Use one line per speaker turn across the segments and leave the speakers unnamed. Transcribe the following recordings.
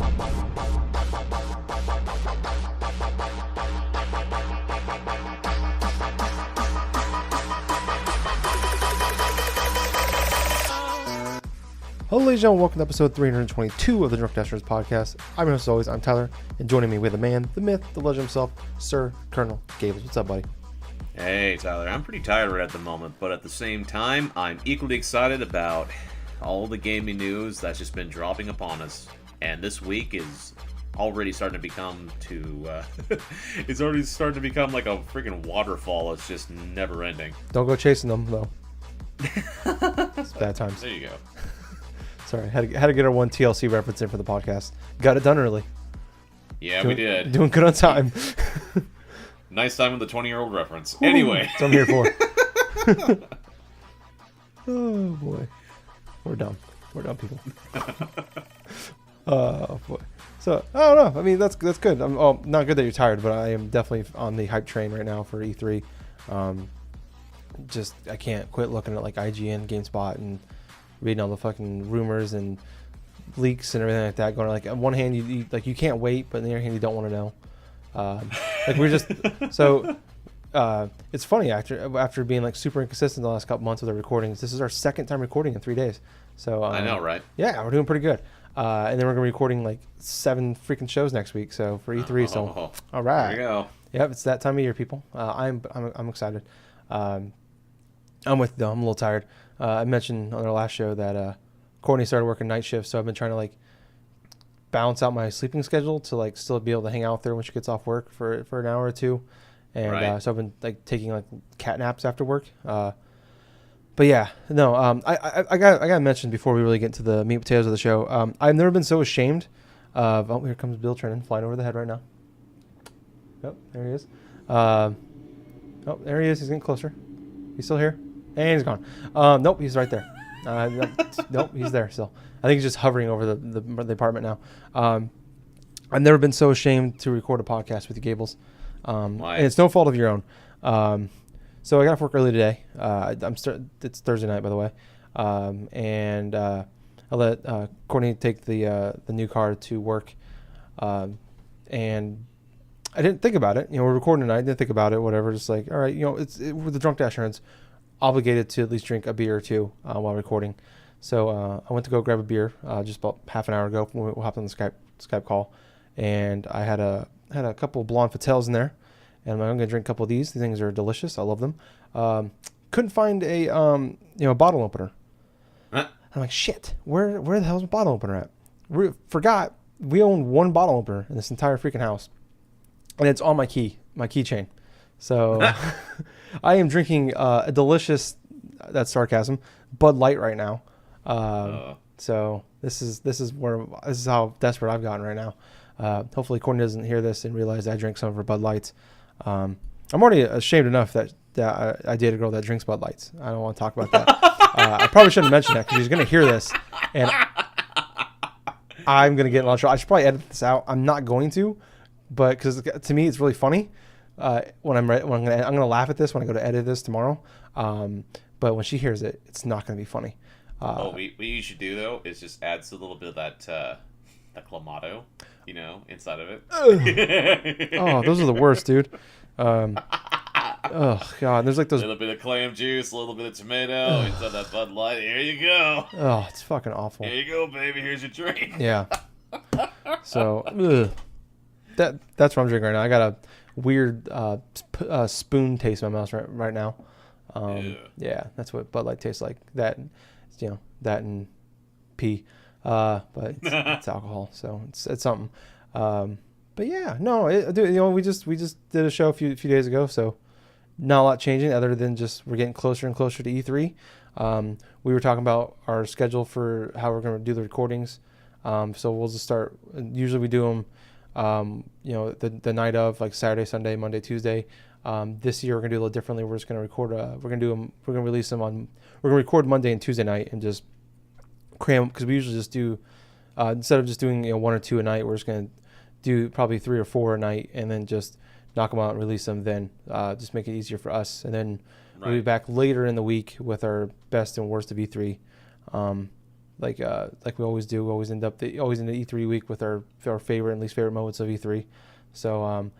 Hello, ladies and gentlemen, welcome to episode 322 of the Drunk Dashers podcast. I'm your host, as always, I'm Tyler, and joining me with the man, the myth, the legend himself, Sir Colonel Gables. What's up, buddy?
Hey, Tyler. I'm pretty tired at the moment, but at the same time, I'm equally excited about all the gaming news that's just been dropping upon us. And this week is already starting to become it's already starting to become like a freaking waterfall. It's just never ending.
Don't go chasing them, though. It's bad times.
There you go.
Sorry, had to get our one TLC reference in for the podcast. Got it done early.
Yeah, we did.
Doing good on time.
Nice time with the 20-year-old reference. Anyway.
That's what I'm here for. Oh, boy. We're dumb, people. Oh, boy. So, I don't know. I mean, that's good. I'm not good that you're tired, but I am definitely on the hype train right now for E3. I can't quit looking at like IGN, GameSpot, and reading all the fucking rumors and leaks and everything like that. Going like, on one hand, you can't wait, but on the other hand, you don't want to know. Like we're just so. It's funny after being like super inconsistent the last couple months with our recordings. This is our second time recording in 3 days. So
I know, right?
Yeah, we're doing pretty good. And then we're gonna be recording like 7 freaking shows next week. So for E3, so all right.
There you go.
Yep, it's that time of year, people. I'm excited. I'm with though. I'm a little tired. I mentioned on our last show that Courtney started working night shifts, so I've been trying to like balance out my sleeping schedule to like still be able to hang out with her when she gets off work for an hour or two, and
right.
So I've been like taking like cat naps after work. But yeah, no, I got mentioned before we really get into the meat and potatoes of the show. I've never been so ashamed of. Oh, here comes Bill Trennan flying over the head right now. Yep, there he is. Oh, there he is. He's getting closer. He's still here. And he's gone. Nope, he's right there. Nope, he's there still. I think he's just hovering over the apartment now. I've never been so ashamed to record a podcast with you, Gables.
Why?
And it's no fault of your own. So I got off work early today. It's Thursday night, by the way. And I let Courtney take the new car to work. And I didn't think about it. We're recording tonight. I didn't think about it. Whatever. Just like, all right. With the Drunk Dashers, obligated to at least drink a beer or two while recording. So I went to go grab a beer just about half an hour ago when we hopped on the Skype call, and I had a couple of blonde fatales in there, and I'm like, I'm gonna drink a couple of these. These things are delicious. I love them. Couldn't find a bottle opener.
Huh?
I'm like, shit. Where the hell's my bottle opener at? Forgot we own one bottle opener in this entire freaking house, and it's on my keychain. So I am drinking a delicious, that's sarcasm, Bud Light right now. So this is how desperate I've gotten right now. Hopefully Courtney doesn't hear this and realize I drink some of her Bud Lights. I'm already ashamed enough that I dated a girl that drinks Bud Lights. I don't want to talk about that. I probably shouldn't mention that because she's going to hear this, and I'm going to get in a lot of trouble. I should probably edit this out. I'm not going to, but because to me it's really funny. When I'm gonna laugh at this when I go to edit this tomorrow. But when she hears it, it's not gonna be funny.
What you should do though is just add a little bit of that clamato, inside of it.
Oh, those are the worst, dude. Oh god, there's like those.
A little bit of clam juice, a little bit of tomato inside that Bud Light. Here you go.
Oh, it's fucking awful.
Here you go, baby. Here's your drink.
Yeah. So that's what I'm drinking right now. I got a weird spoon taste in my mouth right now. Yeah, that's what Bud Light tastes like. That and pee. But it's alcohol, so it's something. But yeah, no, we just did a show a few days ago, so not a lot changing other than just we're getting closer and closer to E3. We were talking about our schedule for how we're going to do the recordings. So we'll just start. Usually we do them. The night of, like Saturday, Sunday, Monday, Tuesday. This year we're gonna do a little differently. We're just gonna record. We're gonna release them on. We're gonna record Monday and Tuesday night and just cram, because we usually just do instead of just doing 1 or 2 a night, we're just gonna do probably 3 or 4 a night and then just knock them out and release them. Then just make it easier for us. And then we'll be back later in the week with our best and worst of E3. like we always do. We always end the E3 week with our favorite and least favorite moments of E3. So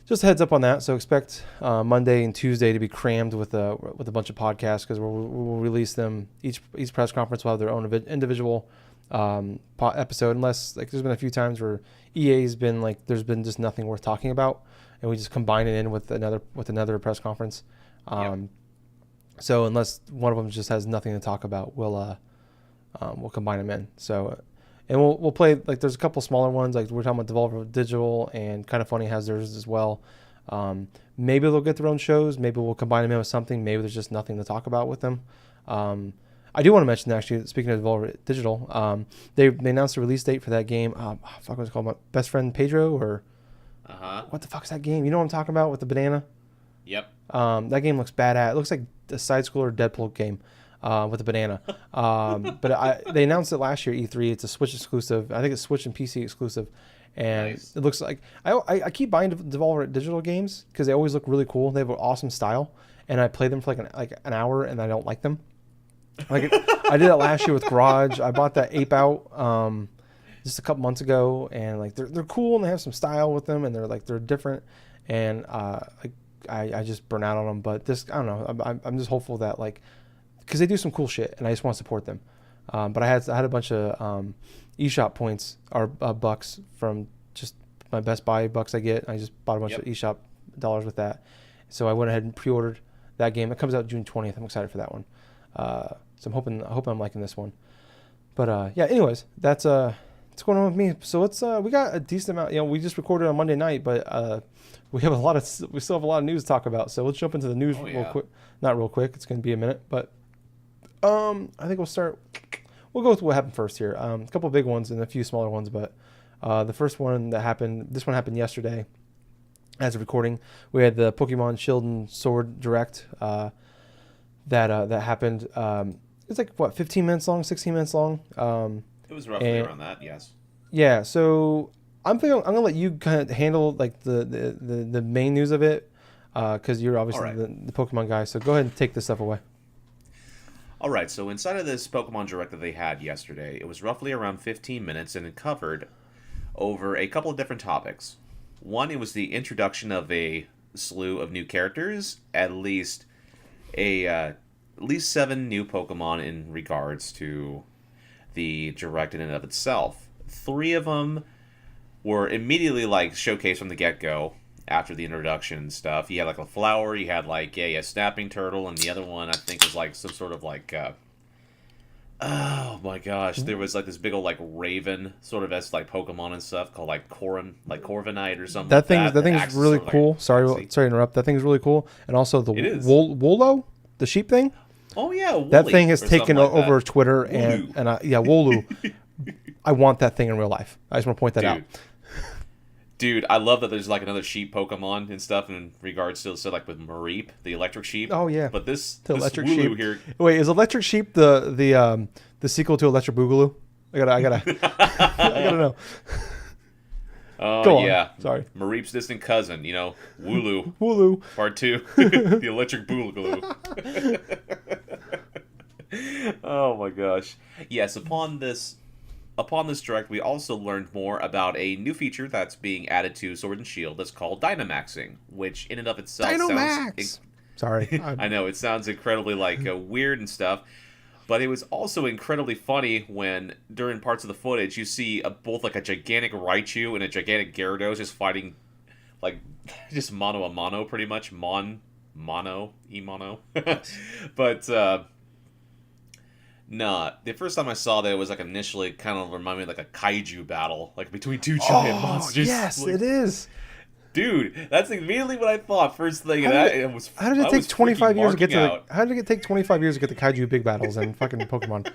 just a heads up on that. So expect Monday and Tuesday to be crammed with a bunch of podcasts, because we'll release them. Each press conference will have their own individual episode, unless like there's been a few times where EA's been like there's been just nothing worth talking about, and we just combine it in with another press conference. So unless one of them just has nothing to talk about, we'll combine them in. So, and we'll play, like, there's a couple smaller ones, like we're talking about Devolver Digital, and Kind of Funny has theirs as well. Maybe they'll get their own shows. Maybe we'll combine them in with something. Maybe there's just nothing to talk about with them. I do want to mention, actually, speaking of Devolver Digital, they announced the release date for that game. Fuck, what's it called? My Best Friend Pedro, or what the fuck is that game? You know what I'm talking about with the banana?
Yep.
That game looks badass. It looks like a side scroller Deadpool game with a banana. But they announced it last year, E3. It's a Switch exclusive. I think it's Switch and PC exclusive. And nice. It looks like I keep buying Devolver Digital games because they always look really cool. They have an awesome style, and I play them for like an hour, and I don't like them. Like I did it last year with Garage. I bought that Ape Out just a couple months ago, and like they're cool and they have some style with them, and they're different, and I just burn out on them. But this, I don't know. I'm just hopeful that, like, because they do some cool shit, and I just want to support them. But I had a bunch of eShop points or bucks from just my Best Buy bucks I get. I just bought a bunch of eShop dollars with that. So I went ahead and pre-ordered that game. It comes out June 20th. I'm excited for that one. So I hope I'm liking this one. But yeah, anyways, that's what's going on with me. So we got a decent amount. We just recorded on Monday night, but we still have a lot of news to talk about. So let's jump into the news real quick. Not real quick. It's going to be a minute, but I think we'll go with what happened first here. A couple of big ones and a few smaller ones, but the first one that happened, this one happened yesterday. As of recording, we had the Pokemon Shield and Sword Direct that happened. It's like 15 minutes long, 16 minutes long.
It was roughly around that, yes.
Yeah, so I'm gonna let you kind of handle like the main news of it, because you're obviously the Pokemon guy. So go ahead and take this stuff away.
All right, so inside of this Pokemon Direct that they had yesterday, it was roughly around 15 minutes, and it covered over a couple of different topics. One, it was the introduction of a slew of new characters, at least 7 new Pokemon in regards to the Direct in and of itself. 3 of them were immediately showcased from the get-go after the introduction and stuff. You had a flower, you had a snapping turtle, and the other one I think was some sort of oh my gosh, there was this big old raven sort of as Pokemon and stuff called Corviknight or something. That
thing's really cool. Sorry to interrupt. That thing's really cool, and also the Wolo, the sheep thing.
Oh yeah, Wooly,
that thing has taken over Twitter and Wolu. I want that thing in real life. I just want to point that out.
Dude, I love that there's another sheep Pokemon and stuff in regards to with Mareep, the electric sheep.
Oh yeah.
But this
electric
Wooloo
sheep
here.
Wait, is Electric Sheep the sequel to Electric Boogaloo? I gotta I gotta know.
Oh yeah.
Sorry.
Mareep's distant cousin, Wooloo.
Wooloo.
Part 2. The electric Boogaloo. Oh my gosh. Yes, upon this Direct, we also learned more about a new feature that's being added to Sword and Shield that's called Dynamaxing, which in and of itself sounds...
Sorry.
I know, it sounds incredibly weird and stuff, but it was also incredibly funny when, during parts of the footage, you see both a gigantic Raichu and a gigantic Gyarados just fighting, just mano a mano, pretty much. Mono. But, nah, the first time I saw that, it was initially kind of reminded me of a kaiju battle, between 2 giant monsters.
Yes, it is.
Dude, that's immediately what I thought. First thing,
how did it take 25 years to get to how did it take 25 years to get the kaiju big battles and fucking Pokemon?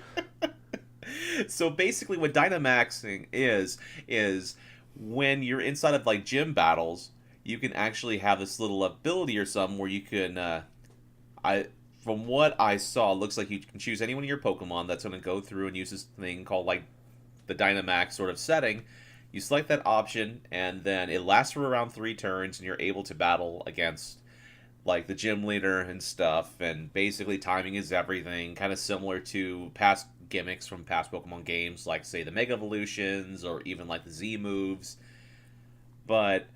So basically, what Dynamaxing is when you're inside of gym battles, you can actually have this little ability or something where you can, from what I saw, it looks like you can choose any one of your Pokemon that's going to go through and use this thing called the Dynamax sort of setting. You select that option, and then it lasts for around 3 turns, and you're able to battle against the gym leader and stuff. And basically, timing is everything, kind of similar to past gimmicks from past Pokemon games, like, say, the Mega Evolutions or even, like, the Z moves. But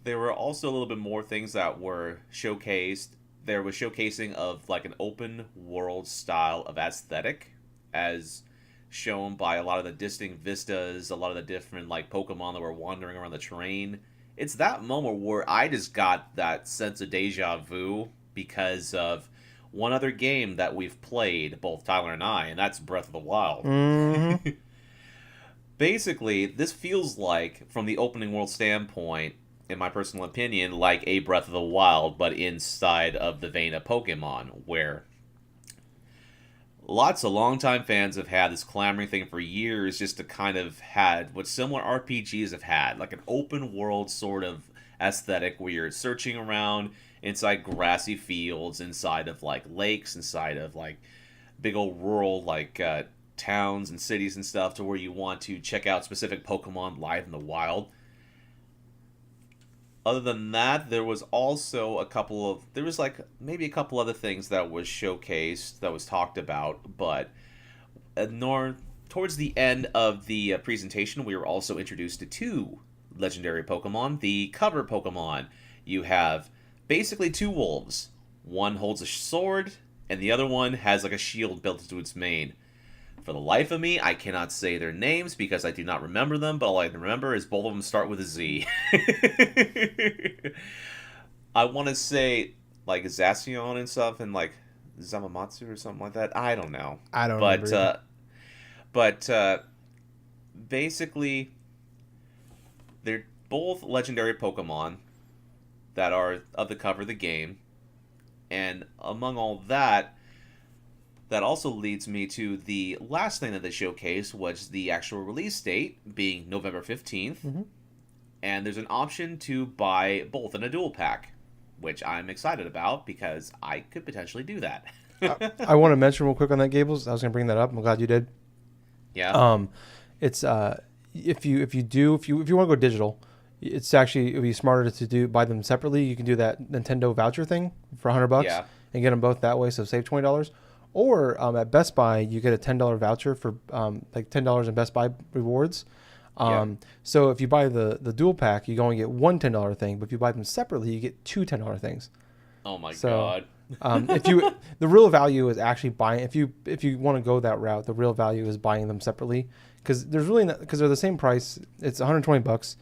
there were also a little bit more things that were showcased. There was showcasing of, like, an open world style of aesthetic, as shown by a lot of the distinct vistas, a lot of the different, like, Pokemon that were wandering around the terrain. It's that moment where I just got that sense of deja vu because of one other game that we've played, both Tyler and I, and that's Breath of the Wild.
Mm-hmm.
Basically, this feels like, from the opening world standpoint, in my personal opinion, like a Breath of the Wild, but inside of the vein of Pokemon, where lots of longtime fans have had this clamoring thing for years just to kind of had what similar RPGs have had, like an open world sort of aesthetic where you're searching around inside grassy fields, inside of like lakes, inside of like big old rural like towns and cities and stuff, to where you want to check out specific Pokemon live in the wild. Other than that, there was also maybe a couple other things that was showcased, that was talked about, but towards the end of the presentation, we were also introduced to two legendary Pokemon, the cover Pokemon. You have basically two wolves. One holds a sword, and the other one has like a shield built into its mane. For the life of me, I cannot say their names because I do not remember them, but all I can remember is both of them start with a Z. I want to say, like, Zacian and stuff, and, like, Zamamatsu or something like that. I don't know.
I don't remember.
But basically, they're both legendary Pokemon that are of the cover of the game. And among all that, that also leads me to the last thing that they showcased, was the actual release date being November 15th.
Mm-hmm.
And there's an option to buy both in a dual pack, which I'm excited about because I could potentially do that.
I want to mention real quick on that, Gables. I was going to bring that up. I'm glad you did.
Yeah.
It's if you want to go digital, it's actually, it would be smarter to buy them separately. You can do that Nintendo voucher thing for $100 and get them both that way, so save $20. Or at Best Buy, you get a $10 voucher for like $10 in Best Buy rewards. So if you buy the dual pack, you only get one $10 thing, but if you buy them separately, you get two $10 things.
Oh my god!
The real value is actually buying. If you want to go that route, the real value is buying them separately, because they're the same price. It's $120.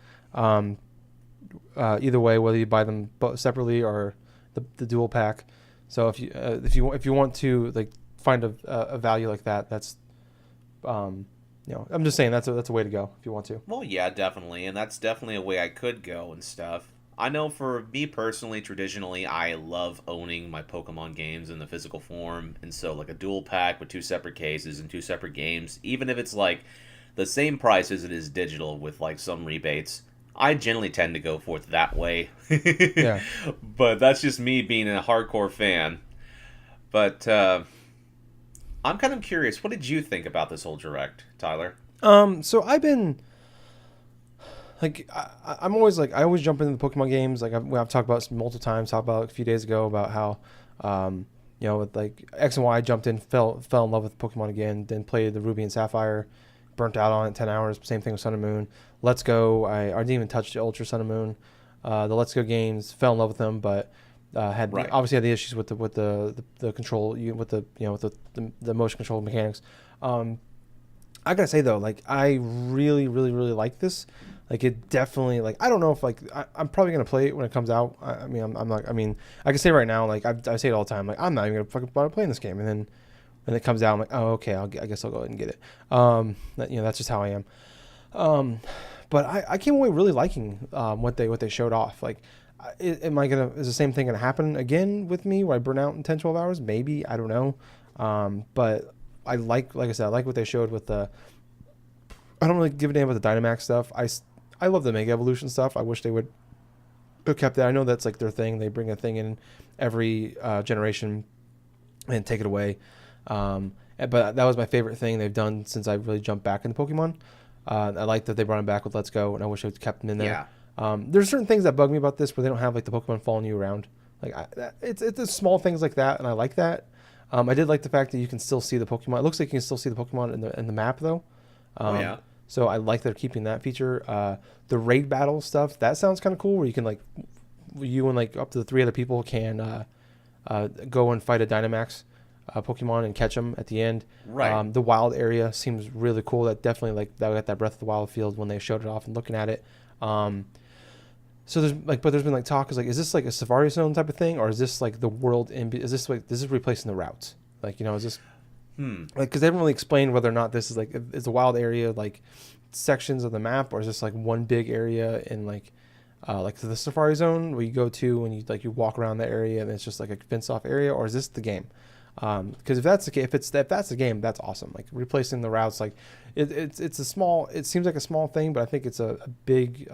Either way, whether you buy them separately or the dual pack. So if you want to like find a value like that, that's I'm just saying that's a way to go if you want to.
Well, yeah, definitely, and that's definitely a way I could go and stuff. I know for me personally, traditionally, I love owning my Pokemon games in the physical form, and so like a dual pack with two separate cases and two separate games, even if it's like the same price as it is digital with like some rebates, I generally tend to go for it that way.
Yeah.
But that's just me being a hardcore fan. But I'm kind of curious, what did you think about this whole direct, Tyler?
So I've been like, I'm always like, I always jump into the Pokemon games. Like I've talked about this multiple times. Talked about a few days ago about how, with like X and Y, I jumped in, fell in love with Pokemon again. Then played the Ruby and Sapphire, burnt out on it 10 hours. Same thing with Sun and Moon. Let's Go. I didn't even touch the Ultra Sun and Moon. The Let's Go games, fell in love with them, but obviously had the issues with the control, with the motion control mechanics. I gotta say though, like I really like this. Like it definitely, like I don't know if like I'm probably gonna play it when it comes out. I'm not. I mean, I can say right now, like I say it all the time, like I'm not even gonna fucking bother playing this game. And then when it comes out, I'm like, oh okay, I guess I'll go ahead and get it. That's just how I am. But I came away really liking what they showed off. Like, is the same thing gonna happen again with me where I burn out in 10-12 hours? Maybe, I don't know. But I like I said, I like what they showed with the. I don't really give a damn about the Dynamax stuff. I love the Mega Evolution stuff. I wish they would have kept that. I know that's like their thing. They bring a thing in every generation and take it away. But that was my favorite thing they've done since I really jumped back into Pokemon. I like that they brought him back with Let's Go, and I wish they kept him in there.
Yeah.
There's certain things that bug me about this where they don't have like the Pokemon following you around. Like it's small things like that, and I like that. I did like the fact that you can still see the Pokemon. It looks like you can still see the Pokemon in the map though.
Yeah.
So I like they're keeping that feature. The raid battle stuff, that sounds kind of cool. Where you can like, you and like up to 3 other people can go and fight a Dynamax Pokemon and catch them at the end.
Right.
The wild area seems really cool. That definitely like that got that Breath of the Wild field when they showed it off and looking at it. So there's like, but there's been like talk is like, is this like a Safari Zone type of thing, or is this like the world is this like, is this replacing the routes? Like, you know, is this like, because they haven't really explained whether or not this is like, is a wild area like sections of the map, or is this like one big area in like the Safari Zone where you go to and you walk around the area and it's just like a fenced off area, or is this the game? Because if that's the case, if that's the game, that's awesome. Like replacing the routes, like it's a small, it seems like a small thing, but I think it's a big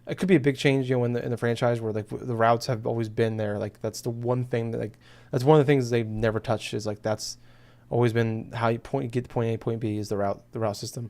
it could be a big change, you know, in the franchise where like the routes have always been there. Like that's the one thing that like that's one of the things they've never touched, is like that's always been how you get to point A, point B is the route system.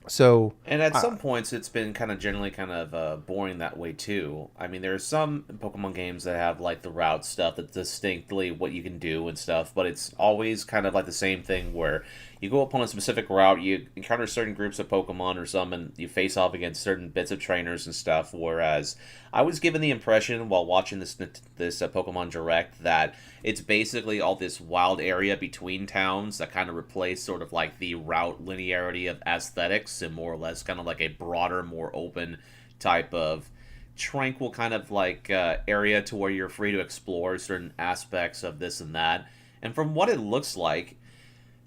So
and at some points it's been kind of generally kind of boring that way too. I mean, there's some Pokemon games that have like the route stuff that's distinctly what you can do and stuff, but it's always kind of like the same thing where you go upon a specific route, you encounter certain groups of Pokemon or some, and you face off against certain bits of trainers and stuff. Whereas I was given the impression while watching this Pokemon Direct that it's basically all this wild area between towns that kind of replace sort of like the route linearity of aesthetics, and more or less kind of like a broader, more open type of tranquil kind of like area to where you're free to explore certain aspects of this and that. And from what it looks like,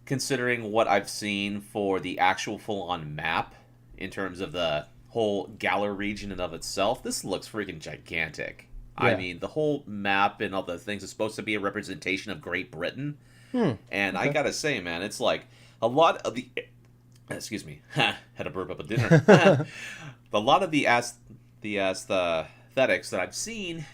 considering what I've seen for the actual full-on map in terms of the whole Galar region and of itself, this looks freaking gigantic. Yeah. I mean, the whole map and all the things is supposed to be a representation of Great Britain. And okay. I gotta say, man, it's like a lot of the... Excuse me. Had a burp up at dinner. A lot of the aesthetics that I've seen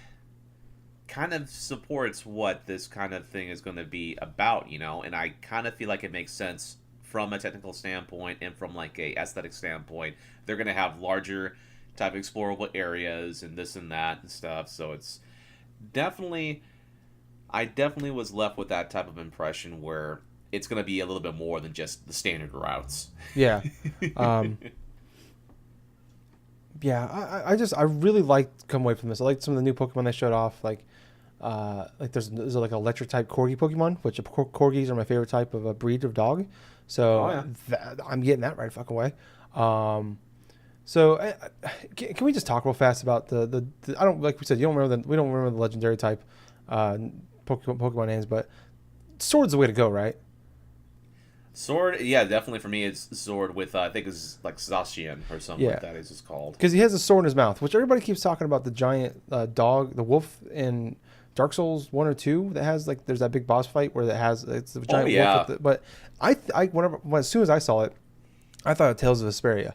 kind of supports what this kind of thing is going to be about, you know, and I kind of feel like it makes sense from a technical standpoint and from like a aesthetic standpoint. They're going to have larger type of explorable areas and this and that and stuff, so it's I definitely was left with that type of impression where it's going to be a little bit more than just the standard routes.
Yeah. Yeah, I really liked come away from this. I liked some of the new Pokemon they showed off, like there's like an electric type Corgi Pokemon, which Corgis are my favorite type of a breed of dog. So I'm getting that right fucking way. So can we just talk real fast about the I don't, like we said, we don't remember the legendary type Pokemon names, but Sword's the way to go, right?
Sword, yeah, definitely for me it's Sword with, I think it's like Zacian or something like that is called.
Because he has a sword in his mouth, which everybody keeps talking about the giant dog, the wolf in Dark Souls 1 or 2 that has, like, there's that big boss fight where it's the giant wolf. With but as soon as I saw it, I thought of Tales of Vesperia.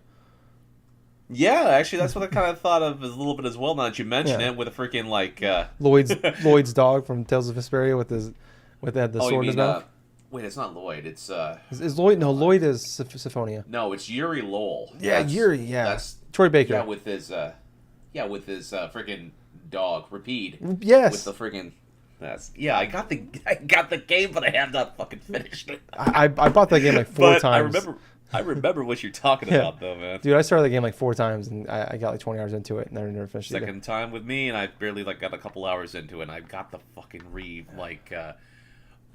Yeah,
actually, that's what I kind of thought of a little bit as well, now that you mention it, with a freaking, like...
Lloyd's dog from Tales of Vesperia with the sword in his mouth.
Wait, it's not Lloyd. It's
Is Lloyd? No, Lloyd is Syphonia.
No, it's Yuri Lowell.
Yeah, Yuri. Yeah, that's Troy Baker.
Yeah, with his freaking dog, Rapide.
Yes.
With the freaking. I got the game, but I have not fucking finished it.
I bought that game like 4 times.
I remember what you're talking about, though, man.
Dude, I started the game like 4 times, and I got like 20 hours into it, and I never finished it.
Second time with me, and I barely got a couple hours into it, and I got the fucking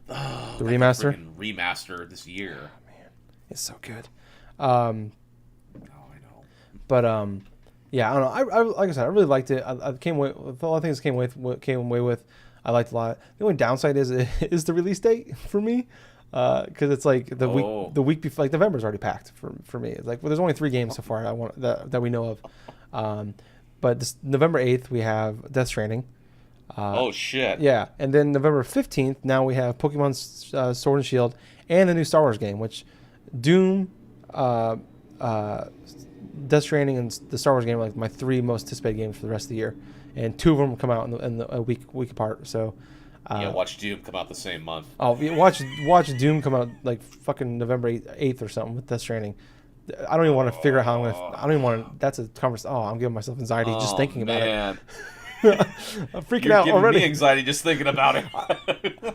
the
remaster this year.
Oh, man, it's so good. I know. But yeah, I don't know. I like I said, I really liked it. I came away with a lot of things. Came away with. I liked a lot. The only downside is the release date for me, because it's like the week before. Like November's already packed for me. It's like, well, there's only 3 games so far that we know of. But this November 8th we have Death Stranding.
Oh shit!
Yeah, and then November 15th, now we have Pokemon Sword and Shield and the new Star Wars game, which Doom, Death Stranding, and the Star Wars game are like my 3 most anticipated games for the rest of the year, and 2 of them come out in a week apart. So
watch Doom come out the same month.
Oh, watch Doom come out like fucking November 8th or something with Death Stranding. I don't even want to figure out how I'm gonna. I don't even want to. That's a conversation. Oh, I'm giving myself anxiety just thinking about it. I'm freaking
You're
out
giving
already.
me anxiety just thinking about it.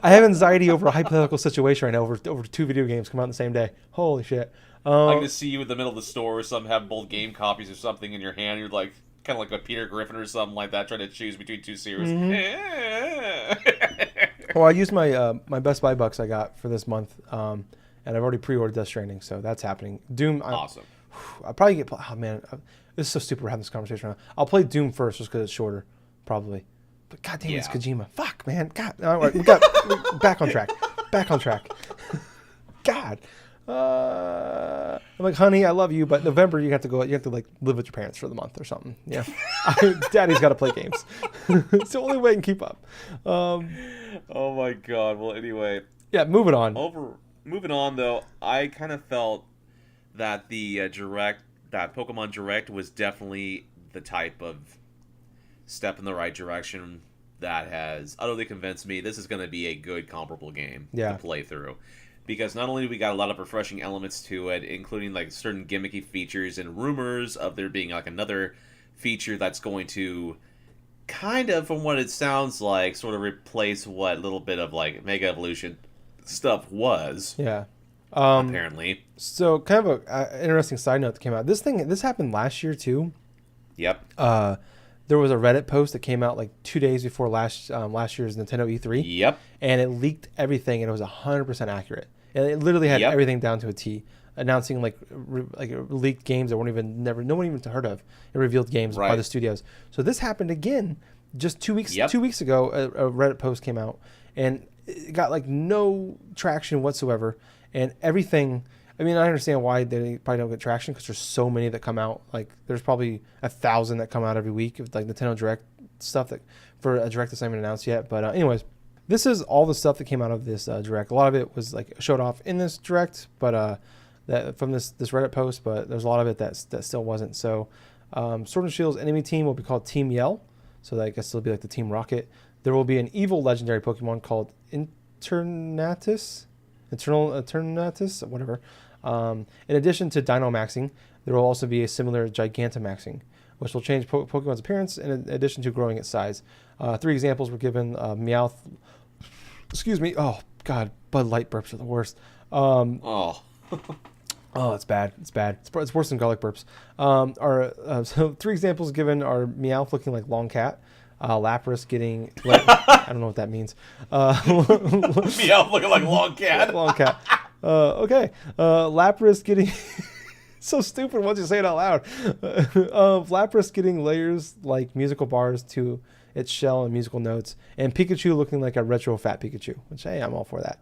I have anxiety over a hypothetical situation right now over two video games come out on the same day. Holy shit.
I'm gonna see you in the middle of the store or something, have both game copies or something in your hand. You're like kind of like a Peter Griffin or something like that, trying to choose between two series.
Well, I used my my Best Buy bucks I got for this month, and I've already pre-ordered Death Stranding, so that's happening. Doom,
Awesome.
I'll probably get. Oh man, this is so stupid. We're having this conversation right now. I'll play Doom first, just because it's shorter, probably. But goddamn, it's Kojima. Fuck, man. God, all right, we're back on track. Back on track. God. I'm like, honey, I love you, but November you have to go. You have to like live with your parents for the month or something. Yeah, Daddy's got to play games. It's the only way I can keep up.
Oh my god. Well, anyway.
Yeah, moving on.
Moving on though, I kind of felt that the that Pokemon Direct was definitely the type of step in the right direction that has utterly convinced me this is going to be a good comparable game to play through. Because not only do we got a lot of refreshing elements to it, including like certain gimmicky features and rumors of there being like another feature that's going to kind of, from what it sounds like, sort of replace what little bit of like Mega Evolution stuff was.
Yeah.
Apparently.
So kind of a interesting side note that came out. This happened last year too.
Yep.
There was a Reddit post that came out like 2 days before last year's Nintendo E3.
Yep.
And it leaked everything, and it was 100% accurate. And it literally had everything down to a T, announcing like leaked games that no one even heard of. It revealed games by the studios. So this happened again just 2 weeks. 2 weeks ago, a Reddit post came out, and it got like no traction whatsoever. And everything. I mean, I understand why they probably don't get traction because there's so many that come out. Like, there's probably 1,000 that come out every week of like Nintendo Direct stuff that for a Direct that's not even announced yet. But anyways, this is all the stuff that came out of this Direct. A lot of it was like showed off in this Direct, but that from this Reddit post. But there's a lot of it that still wasn't. So, Sword and Shield's enemy team will be called Team Yell. So that I guess it'll be like the Team Rocket. There will be an evil legendary Pokemon called Eternatus, whatever. In addition to Dynamaxing, there will also be a similar Gigantamaxing, which will change Pokemon's appearance in addition to growing its size. 3 examples were given. Meowth. Excuse me. Oh, God. Bud Light burps are the worst. Oh, it's bad. It's bad. It's worse than garlic burps. So 3 examples given are Meowth looking like Long Cat. Lapras getting... I don't know what that means.
Meowth looking like Long Cat.
Long Cat. Okay. Lapras getting... so stupid once you say it out loud. Lapras getting layers like musical bars to its shell and musical notes. And Pikachu looking like a retro fat Pikachu, which, hey, I'm all for that.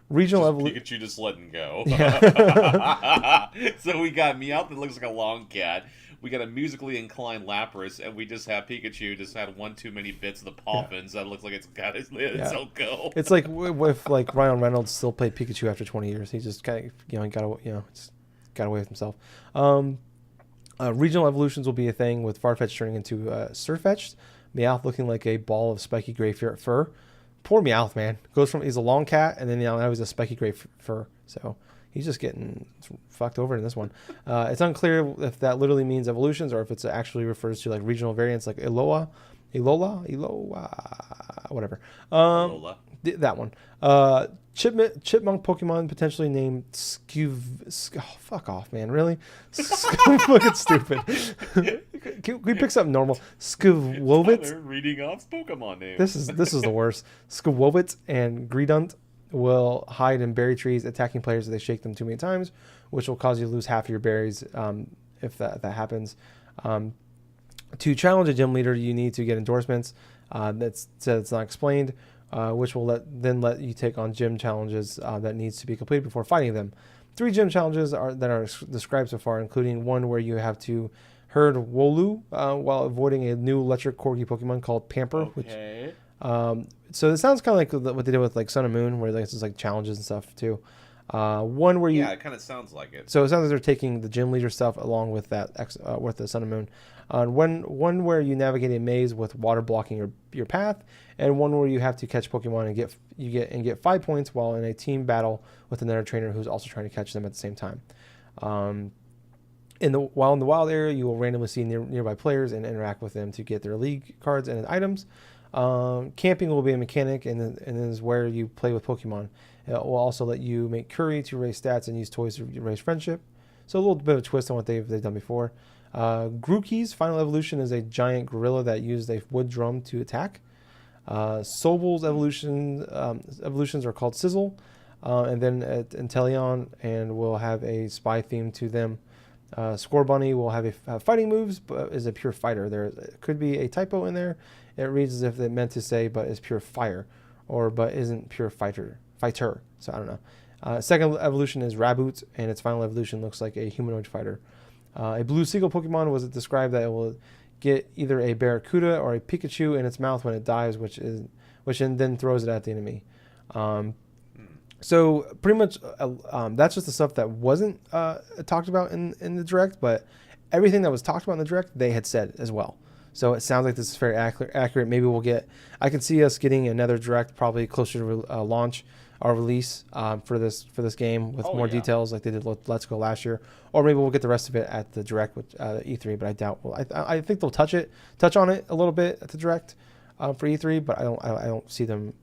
Regional evolution.
Pikachu just letting go. Yeah. So we got Meowth that looks like a long cat. We got a musically inclined Lapras, and we just have Pikachu just had one too many bits of the Poffins that looks like it's got its own go.
It's like if like Ryan Reynolds still played Pikachu after 20 years. He just kind of just got away with himself. Regional evolutions will be a thing with Farfetch'd turning into Sirfetch'd. Meowth looking like a ball of spiky gray fur. Poor Meowth, man. He's a long cat, and then now he's a spiky gray fur. So he's just getting fucked over in this one. It's unclear if that literally means evolutions or if it actually refers to like regional variants like Elola, whatever.
Elola.
That one. Chipmunk Pokemon potentially named fuck off, man. Really? Fucking stupid. Can we pick something normal? Skivovitz.
Reading off Pokemon names.
This is the worst. Skivovitz and Greedent will hide in berry trees, attacking players if they shake them too many times, which will cause you to lose half of your berries if that happens. To challenge a gym leader, you need to get endorsements. That's not explained, which will let you take on gym challenges that needs to be completed before fighting them. 3 gym challenges that are described so far, including one where you have to herd Wooloo while avoiding a new electric corgi Pokemon called Pamper.
Okay.
So it sounds kind of like what they did with like Sun and Moon, where there's like challenges and stuff too. One where
it kind of sounds like it.
So it sounds like they're taking the gym leader stuff along with that with the Sun and Moon. One where you navigate a maze with water blocking your path, and one where you have to catch Pokemon and get 5 points while in a team battle with another trainer who's also trying to catch them at the same time. While in the wild area, you will randomly see nearby players and interact with them to get their league cards and items. Camping will be a mechanic, and is where you play with Pokemon. It will also let you make curry to raise stats and use toys to raise friendship. So a little bit of a twist on what they've done before. Grookey's final evolution is a giant gorilla that used a wood drum to attack. Sobel's evolutions are called Sizzle, and then at Inteleon, and will have a spy theme to them. Scorbunny will have fighting moves, but is a pure fighter. There could be a typo in there. It reads as if it meant to say, but is pure fire, or but isn't pure fighter. So I don't know. Second evolution is Raboot, and its final evolution looks like a humanoid fighter. A blue seagull Pokemon was described that it will get either a Barracuda or a Pikachu in its mouth when it dies, which then throws it at the enemy. So pretty much that's just the stuff that wasn't talked about in the Direct, but everything that was talked about in the Direct, they had said as well. So it sounds like this is very accurate. Maybe I can see us getting another Direct probably closer to launch or release for this game with more details like they did Let's Go last year, or maybe we'll get the rest of it at the Direct with E3. But I doubt. I think they'll touch on it a little bit at the Direct for E3, but I don't see them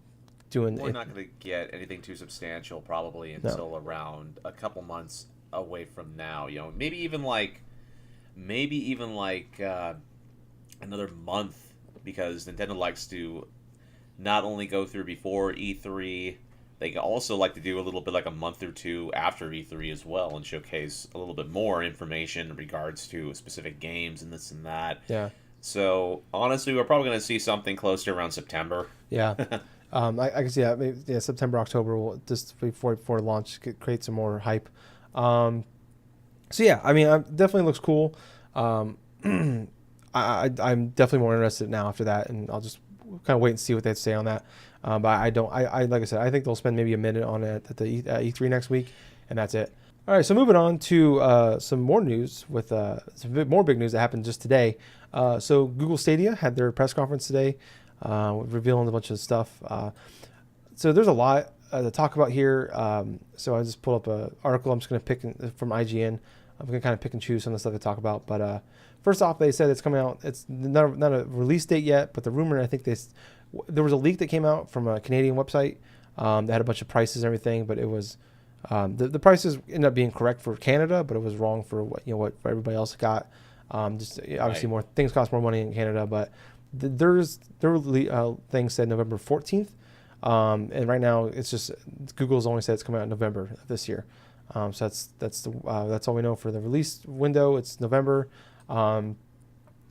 doing.
We're not going to get anything too substantial probably until around a couple months away from now. You know, maybe even like another month, because Nintendo likes to not only go through before E3, they also like to do a little bit like a month or two after E3 as well, and showcase a little bit more information in regards to specific games and this and that.
Yeah.
So honestly, we're probably going to see something close to around September.
Yeah. I can see that. Maybe, September, October will just before launch create some more hype. So yeah, I mean, definitely looks cool. I'm definitely more interested now after that, and I'll just kind of wait and see what they say on that. But I like I said, I think they'll spend maybe a minute on it at the E3 next week, and that's it. All right, so moving on to some more news with some bit more big news that happened just today. So Google Stadia had their press conference today, revealing a bunch of stuff. So there's a lot to talk about here. So I just pulled up an article. I'm just going to pick from IGN. I'm going to kind of pick and choose some of the stuff to talk about. But first off, they said it's coming out. It's not a release date yet, but the rumor, I think there was a leak that came out from a Canadian website that had a bunch of prices and everything, but it was the prices ended up being correct for Canada, but it was wrong for what everybody else got. Just obviously more things cost more money in Canada, but there were things said November 14th, and right now it's just Google's only said it's coming out in November of this year. So that's all we know for the release window. It's November. I'm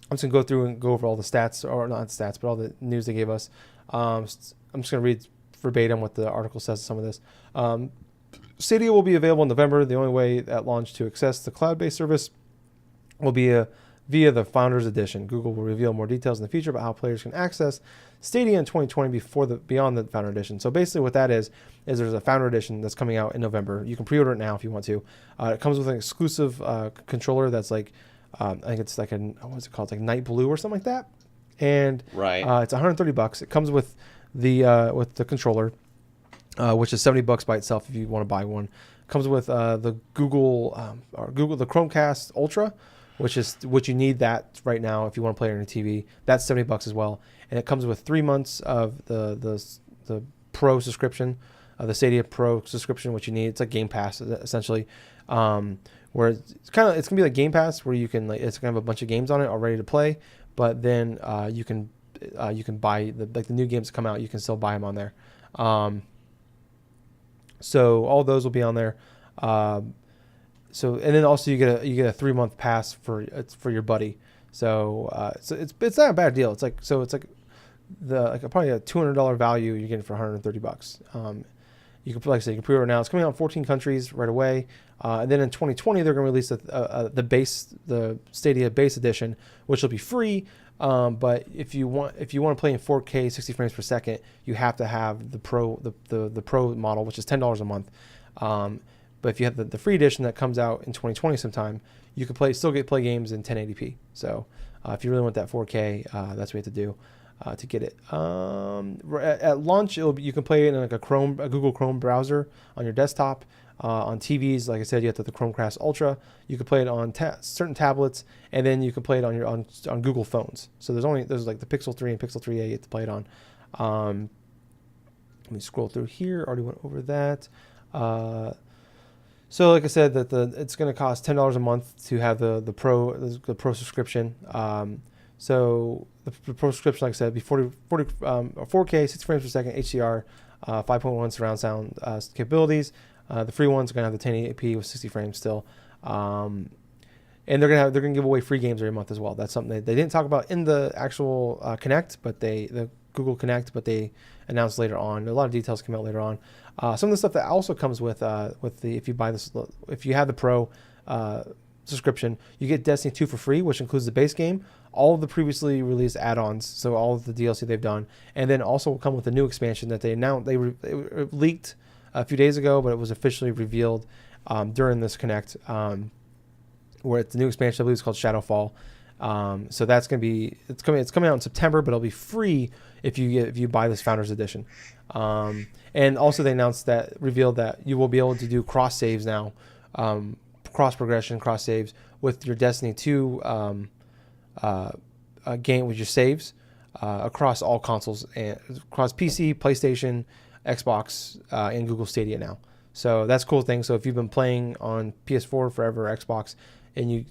just gonna go through and go over all the stats, or not stats, but all the news they gave us. I'm just gonna read verbatim what the article says to some of this. Stadia will be available in November. The only way at launch to access the cloud-based service will be via the Founders Edition. Google will reveal more details in the future about how players can access Stadia in 2020 beyond the Founder Edition. So basically what that is there's a Founder Edition that's coming out in November. You can pre-order it now if you want to. It comes with an exclusive controller that's like, I think it's like what's it called? It's like Night Blue or something like that. And it's $130. It comes with the controller, which is $70 by itself if you want to buy one. Comes with the Google the Chromecast Ultra, which you need that right now if you want to play it on your TV. That's $70 as well, and it comes with 3 months of the Pro subscription, the Stadia Pro subscription, which you need. It's like Game Pass essentially, where it's gonna be like Game Pass, where you can it's gonna have a bunch of games on it all ready to play, but then you can buy the new games that come out. You can still buy them on there. So all those will be on there. So and then also you get a 3-month pass for your buddy. So it's not a bad deal. It's like probably a $200 value you're getting for $130. You can, like I said, you can pre-order now. It's coming out in 14 countries right away. And then in 2020 they're going to release the Stadia base edition, which will be free. But if you want to play in 4K 60 frames per second, you have to have the Pro the Pro model, which is $10 a month. But if you have the free edition that comes out in 2020 sometime, you can play games in 1080p. So if you really want that 4K, that's what you have to do to get it. At launch, you can play it in like a Google Chrome browser on your desktop. On TVs, like I said, you have the Chromecast Ultra. You can play it on certain tablets, and then you can play it on Google phones. So there's like the Pixel 3 and Pixel 3a you have to play it on. Let me scroll through here. Already went over that. So like I said, it's going to cost $10 a month to have the pro subscription. So the pro subscription, like I said, be 4K, 60 frames per second, HDR, 5.1 surround sound capabilities. The free ones are going to have the 1080p with 60 frames still. And they're gonna give away free games every month as well. That's something they didn't talk about in the actual Connect, but the Google Connect, but they announced later on. A lot of details came out later on. Some of the stuff that also comes with if you have the Pro subscription, you get Destiny 2 for free, which includes the base game, all of the previously released add-ons, so all of the DLC they've done, and then also will come with a new expansion that they announced. It leaked a few days ago, but it was officially revealed during this Connect, where it's the new expansion. I believe it's called Shadowfall. So that's it's coming out in September, but it'll be free if you buy this Founders Edition. And also they revealed that you will be able to do cross saves now, cross progression, cross saves with your Destiny 2 game with your saves across all consoles and across PC, PlayStation, Xbox, and Google Stadia now. So that's a cool thing. So if you've been playing on PS4 forever, Xbox, and you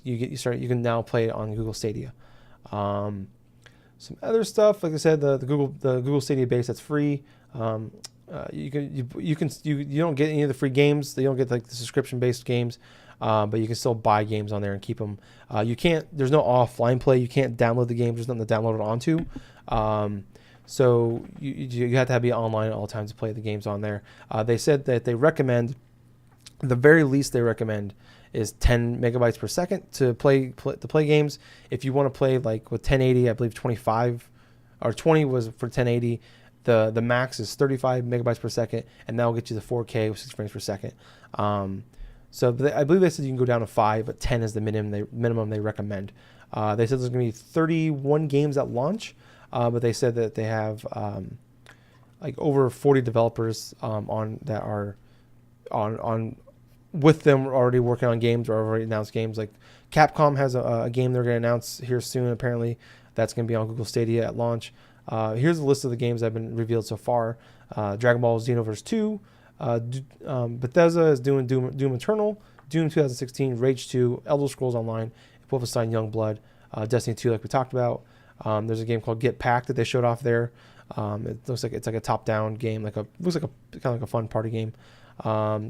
can now play it on Google Stadia. Some other stuff, like I said, the Google Stadia base that's free. You don't get any of the free games. You don't get like the subscription based games, but you can still buy games on there and keep them. There's no offline play. You can't download the games. There's nothing to download it onto. So you have to be online at all times to play the games on there. They said that they recommend, the very least they recommend is 10 megabytes per second to play games. If you want to play like with 1080, I believe 25 or 20 was for 1080. The max is 35 megabytes per second, and that will get you the 4K with 60 frames per second. I believe they said you can go down to 5, but 10 is the minimum they recommend. They said there's going to be 31 games at launch, but they said that they have like over 40 developers on with them already working on games or already announced games. Like Capcom has a game they're going to announce here soon, apparently, that's going to be on Google Stadia at launch. Here's a list of the games that have been revealed so far. Dragon Ball Xenoverse 2. Bethesda is doing Doom Eternal, Doom 2016, Rage 2, Elder Scrolls Online, Wolfenstein Youngblood, Destiny 2 like we talked about. There's a game called Get Packed that they showed off there. It looks like it's like a top-down game, looks like kind of like a fun party game.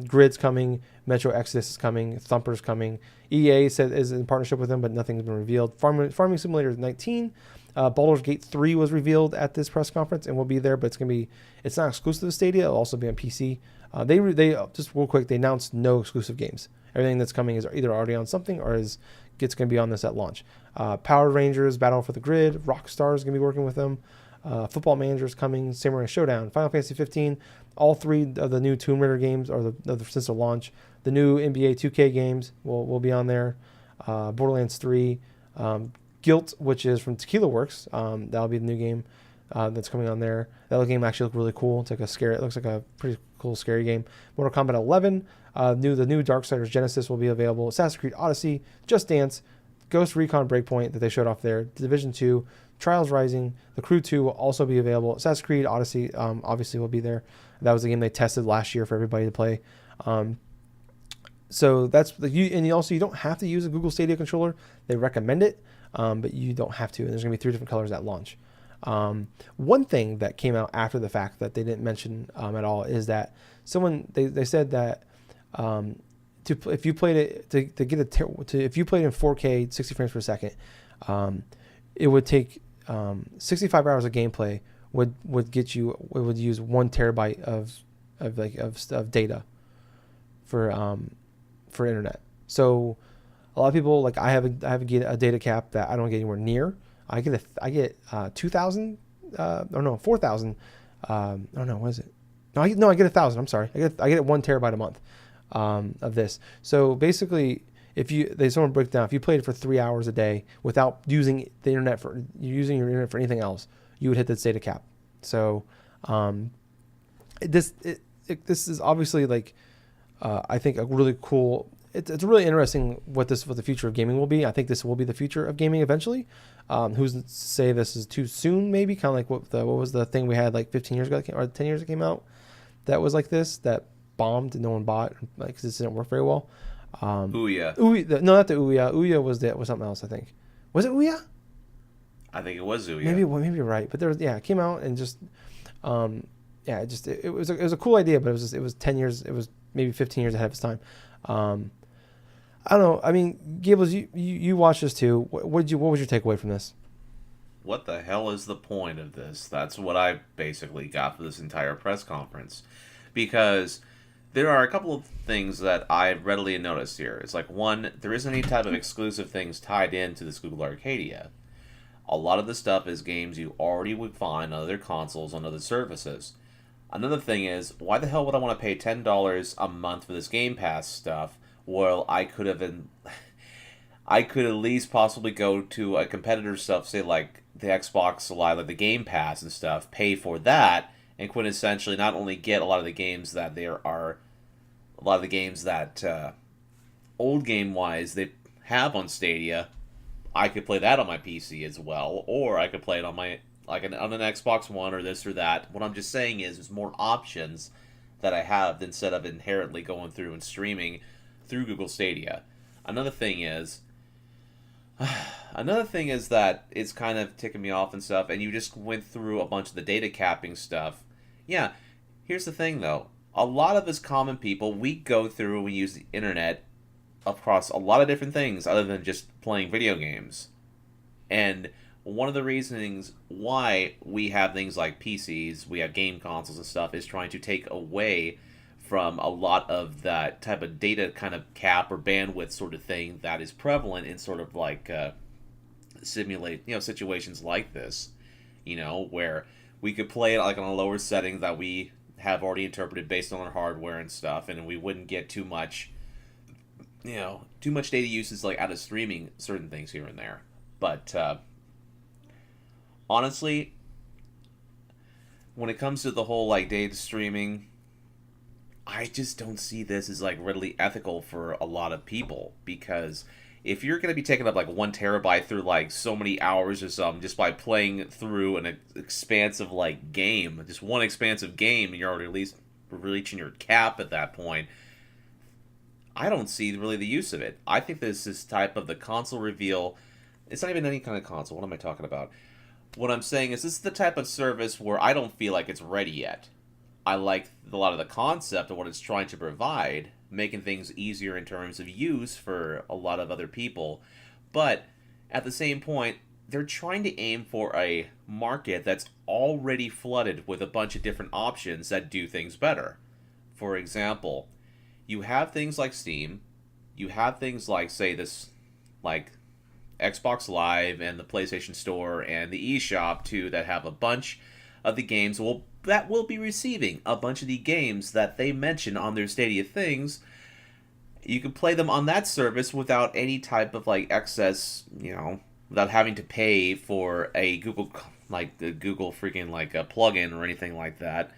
Grid's coming, Metro Exodus is coming, Thumper's coming. EA said is in partnership with them, but nothing's been revealed. Farming Simulator 19. Baldur's Gate 3 was revealed at this press conference and will be there, but it's not exclusive to Stadia. It'll also be on PC. They just real quick, they announced no exclusive games. Everything that's coming is either already on something or it's going to be on this at launch. Power Rangers, Battle for the Grid, Rockstar is going to be working with them. Football Manager is coming, Samurai Showdown, Final Fantasy 15. All three of the new Tomb Raider games since the launch. The new NBA 2K games will be on there. Borderlands 3. Guilt, which is from Tequila Works. That'll be the new game that's coming on there. That game actually looks really cool. It looks like a pretty cool scary game. Mortal Kombat 11. The new Darksiders Genesis will be available. Assassin's Creed Odyssey, Just Dance, Ghost Recon Breakpoint that they showed off there. Division 2, Trials Rising, The Crew 2 will also be available. Assassin's Creed Odyssey obviously will be there. That was the game they tested last year for everybody to play. So that's you don't have to use a Google Stadia controller. They recommend it, but you don't have to. And there's going to be 3 different colors at launch. One thing that came out after the fact that they didn't mention at all is that they said that if you played it if you played in 4K 60 frames per second, it would take 65 hours of gameplay would use 1 terabyte of data for internet. So a lot of people, like I have a data cap that I don't get anywhere near. I get 2,000 or no 4,000. I don't know, what is it? I get 1,000. I'm sorry. I get 1 terabyte a month of this. So basically, someone break down, if you played it for 3 hours a day without using the internet using your internet for anything else, you would hit the data cap. So this is obviously like I think a really cool. It's really interesting what the future of gaming will be. I think this will be the future of gaming eventually. Who's to say this is too soon? Maybe kind of like what was the thing we had like 15 years ago or 10 years that came out that was like this that bombed and no one bought like because it didn't work very well.
Ouya.
No, not the Ouya. Ouya was something else. I think was it Ouya?
I think it was Ouya.
Maybe you're right. But there was it came out and just it was a cool idea, but it was 10 years. It was maybe 15 years ahead of its time. I don't know. I mean, Gables, you watched this too. What was your takeaway from this?
What the hell is the point of this? That's what I basically got for this entire press conference. Because there are a couple of things that I readily noticed here. It's like, one, there isn't any type of exclusive things tied into this Google Arcadia. A lot of the stuff is games you already would find on other consoles, on other services. Another thing is, why the hell would I want to pay $10 a month for this Game Pass stuff? Well, I could at least possibly go to a competitor stuff, say like the Xbox Live, like the Game Pass and stuff, pay for that, and quintessentially not only get a lot of the games that old game wise they have on Stadia, I could play that on my PC as well, or I could play it on my on an Xbox One or this or that. What I'm just saying is, there's more options that I have instead of inherently going through and streaming through Google Stadia. Another thing is that it's kind of ticking me off and stuff, and you just went through a bunch of the data capping stuff. Yeah, here's the thing though. A lot of us common people, we go through and we use the internet across a lot of different things other than just playing video games. And one of the reasonings why we have things like PCs, we have game consoles and stuff, is trying to take away from a lot of that type of data kind of cap or bandwidth sort of thing that is prevalent in sort of like simulate, situations like this, where we could play it like on a lower setting that we have already interpreted based on our hardware and stuff, and we wouldn't get too much data usage like out of streaming certain things here and there. But honestly, when it comes to the whole like data streaming, I just don't see this as like readily ethical for a lot of people, because if you're going to be taking up like 1 terabyte through like so many hours or something just by playing through an expansive like game, just one expansive game, and you're already at least reaching your cap at that point, I don't see really the use of it. I think this type of the console reveal, it's not even any kind of console. What am I talking about? What I'm saying is this is the type of service where I don't feel like it's ready yet. I like a lot of the concept of what it's trying to provide, making things easier in terms of use for a lot of other people. But at the same point, they're trying to aim for a market that's already flooded with a bunch of different options that do things better. For example, you have things like Steam, you have things like, say, this, like Xbox Live and the PlayStation Store and the eShop too, that have a bunch of the games that will be receiving a bunch of the games that they mention on their Stadia things. You can play them on that service without any type of like excess, without having to pay for a Google, like the Google freaking like a plugin or anything like that.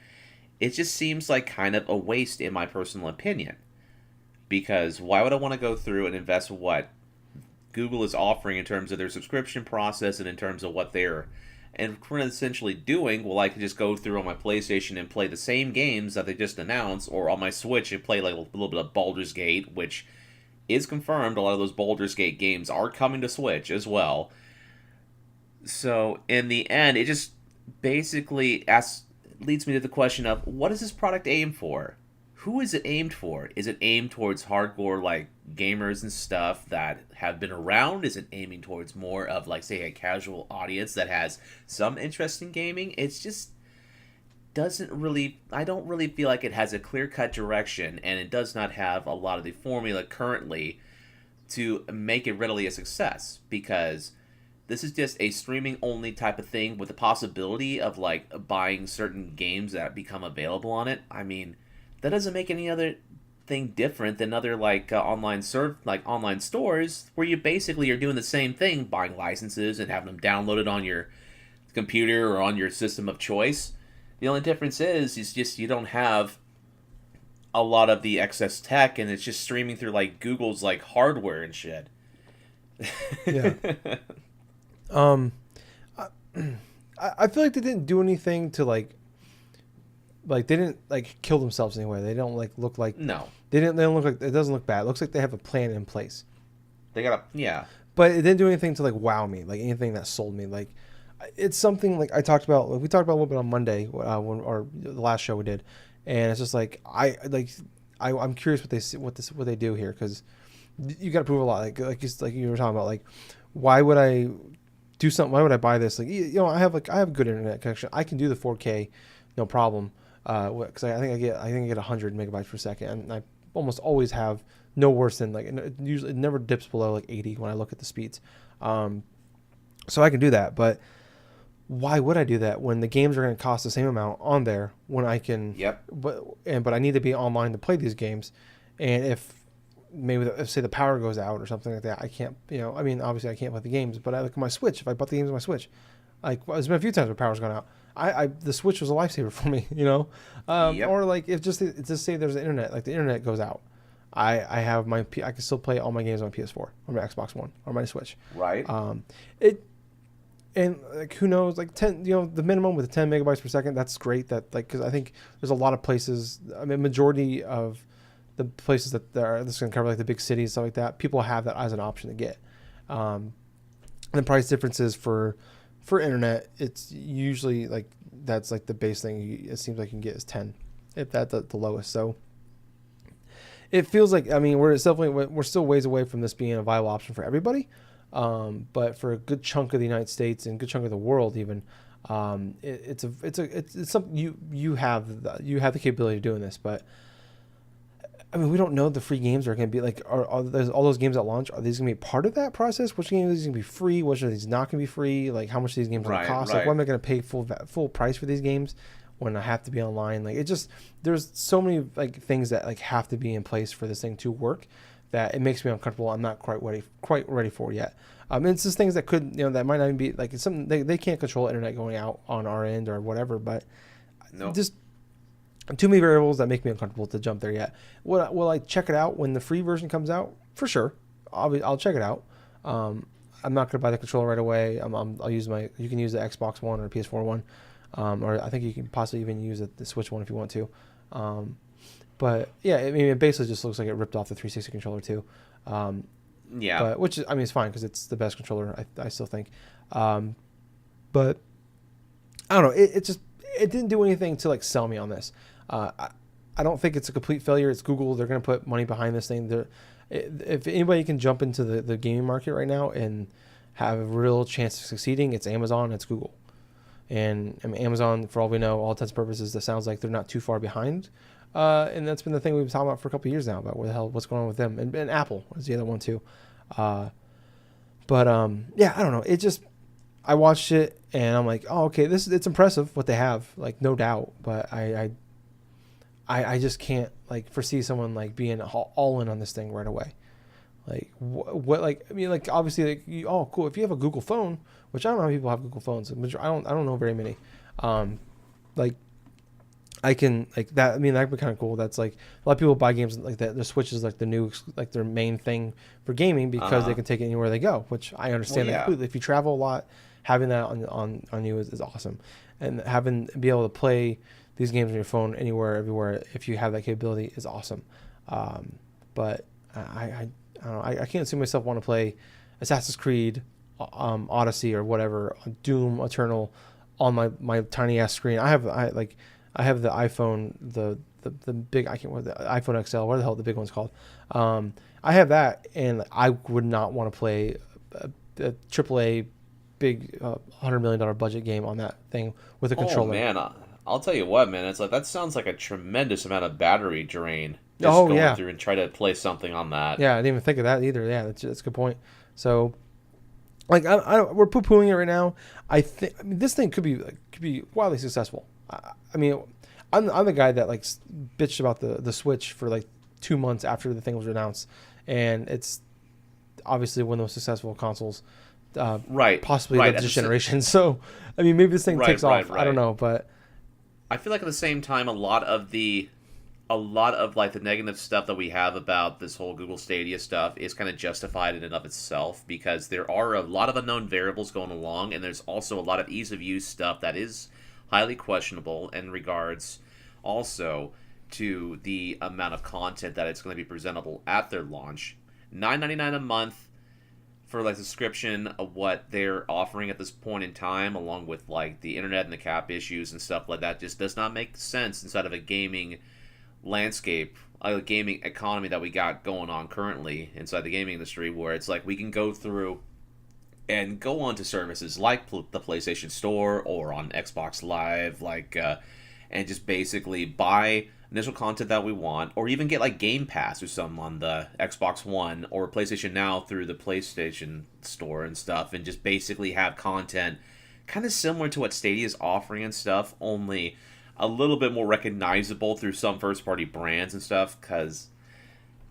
It just seems like kind of a waste in my personal opinion. Because why would I want to go through and invest what Google is offering in terms of their subscription process and in terms of what they're essentially doing? Well, I could just go through on my PlayStation and play the same games that they just announced, or on my Switch and play like a little bit of Baldur's Gate, which is confirmed. A lot of those Baldur's Gate games are coming to Switch as well. So in the end, it just basically leads me to the question of, what is this product aimed for? Who is it aimed for? Is it aimed towards hardcore like gamers and stuff that have been around? Is it aiming towards more of like, say, a casual audience that has some interest in gaming? It's just I don't really feel like it has a clear-cut direction, and it does not have a lot of the formula currently to make it readily a success, because this is just a streaming-only type of thing with the possibility of like buying certain games that become available on it. I mean, that doesn't make any other thing different than other like online stores, where you basically are doing the same thing, buying licenses and having them downloaded on your computer or on your system of choice. The only difference is just you don't have a lot of the excess tech, and it's just streaming through like Google's like hardware and shit.
Yeah. I feel like they didn't do anything to like they didn't like kill themselves anyway. They don't like look like
No,
they don't look like it doesn't look bad. It looks like they have a plan in place.
they got a yeah.
But it didn't do anything to like wow me, like anything that sold me. Like it's something like we talked about a little bit on Monday or the last show we did, and it's just like I'm curious what they do here, because you got to prove a lot. Like you were talking about, like why would I do something? Why would I buy this? Like I have good internet connection. I can do the 4K, no problem. Because I think I get 100 megabytes per second, and I almost always have no worse than like it never dips below like 80 when I look at the speeds. So I can do that, but why would I do that when the games are going to cost the same amount on there when I can?
Yep.
But I need to be online to play these games, and if say the power goes out or something like that, I can't. I mean, obviously I can't play the games, but I look at my Switch. If I bought the games on my Switch, there's been a few times where power's gone out. The Switch was a lifesaver for me,
Yep.
Or like if just say there's the internet, like the internet goes out, I can still play all my games on my PS4 or my Xbox One or my Switch.
Right.
And like who knows, like 10, the minimum with 10 megabytes per second, that's great. That like, because I think there's a lot of places. I mean, majority of the places this is going to cover like the big cities, stuff like that. People have that as an option to get. And the price differences for internet, it's usually like that's like the base thing. It seems like you can get is 10, if that's the lowest. So it feels like, I mean, we're still ways away from this being a viable option for everybody. But for a good chunk of the United States and a good chunk of the world, even, it's something you have the capability of doing this. But I mean, we don't know the free games are going to be like, are all those games at launch, are these going to be part of that process? Which games are these going to be free? Which are these not going to be free? Like how much are these games going to cost?
Right.
Like, what am I going to pay full price for these games when I have to be online? Like there's so many like things that like have to be in place for this thing to work, that it makes me uncomfortable. I'm not quite ready for yet. It's just things that could, that might not even be like, it's something they can't control internet going out on our end or whatever, but just too many variables that make me uncomfortable to jump there yet. Will I check it out when the free version comes out? For sure. I'll check it out. I'm not going to buy the controller right away. I'll use you can use the Xbox One or PS4 one. Or I think you can possibly even use the Switch one if you want to. But yeah, I mean, it basically just looks like it ripped off the 360 controller too.
Yeah.
But which is, I mean, it's fine because it's the best controller, I still think. But I don't know. It didn't do anything to like sell me on this. I don't think it's a complete failure. It's Google. They're going to put money behind this thing. If anybody can jump into the gaming market right now and have a real chance of succeeding, it's Amazon. It's Google. And I mean, Amazon, for all we know, all intents and purposes, that sounds like they're not too far behind. And that's been the thing we've been talking about for a couple of years now, about what's going on with them. And Apple is the other one too. Yeah, I don't know. I watched it and I'm like, oh, okay, it's impressive what they have, like no doubt. But I just can't like foresee someone like being all in on this thing right away. Like what like, I mean, like obviously like oh cool, if you have a Google phone, which I don't know how people have Google phones. I don't know very many. Like I can like that. I mean, that'd be kind of cool. That's like a lot of people buy games like that. The Switch is like the new, like their main thing for gaming because they can take it anywhere they go, which I understand that completely. If you travel a lot, having that on you is awesome, and be able to play these games on your phone anywhere, everywhere, if you have that capability is awesome. But I don't know. I can't see myself want to play Assassin's Creed, Odyssey or whatever, Doom Eternal on my tiny ass screen. I have the iPhone, the big, I can't remember, the iPhone XL, what the hell the big one's called. I have that, and I would not want to play a AAA big $100 million budget game on that thing with a controller.
Oh man, I'll tell you what, man, it's like that sounds like a tremendous amount of battery drain. Going through and try to play something on that.
Yeah, I didn't even think of that either. Yeah, that's a good point. So, like, we're poo-pooing it right now. I mean, this thing could be wildly successful. I mean, I'm the guy that like bitched about the Switch for like 2 months after the thing was announced, and it's obviously one of the most successful consoles, possibly of this generation. So, I mean, maybe this thing takes off. I don't know, but
I feel like at the same time, a lot of the a lot of like the negative stuff that we have about this whole Google Stadia stuff is kind of justified in and of itself because there are a lot of unknown variables going along, and there's also a lot of ease of use stuff that is highly questionable in regards also to the amount of content that it's going to be presentable at their launch. $9.99 a month for like the subscription of what they're offering at this point in time, along with like the internet and the cap issues and stuff like that, just does not make sense inside of a gaming landscape, a gaming economy that we got going on currently inside the gaming industry, where it's like we can go through and go on to services like the PlayStation Store or on Xbox Live, and just basically buy initial content that we want, or even get like Game Pass or something on the Xbox One or PlayStation Now through the PlayStation Store and stuff, and just basically have content kind of similar to what Stadia is offering and stuff, only a little bit more recognizable through some first-party brands and stuff. Because,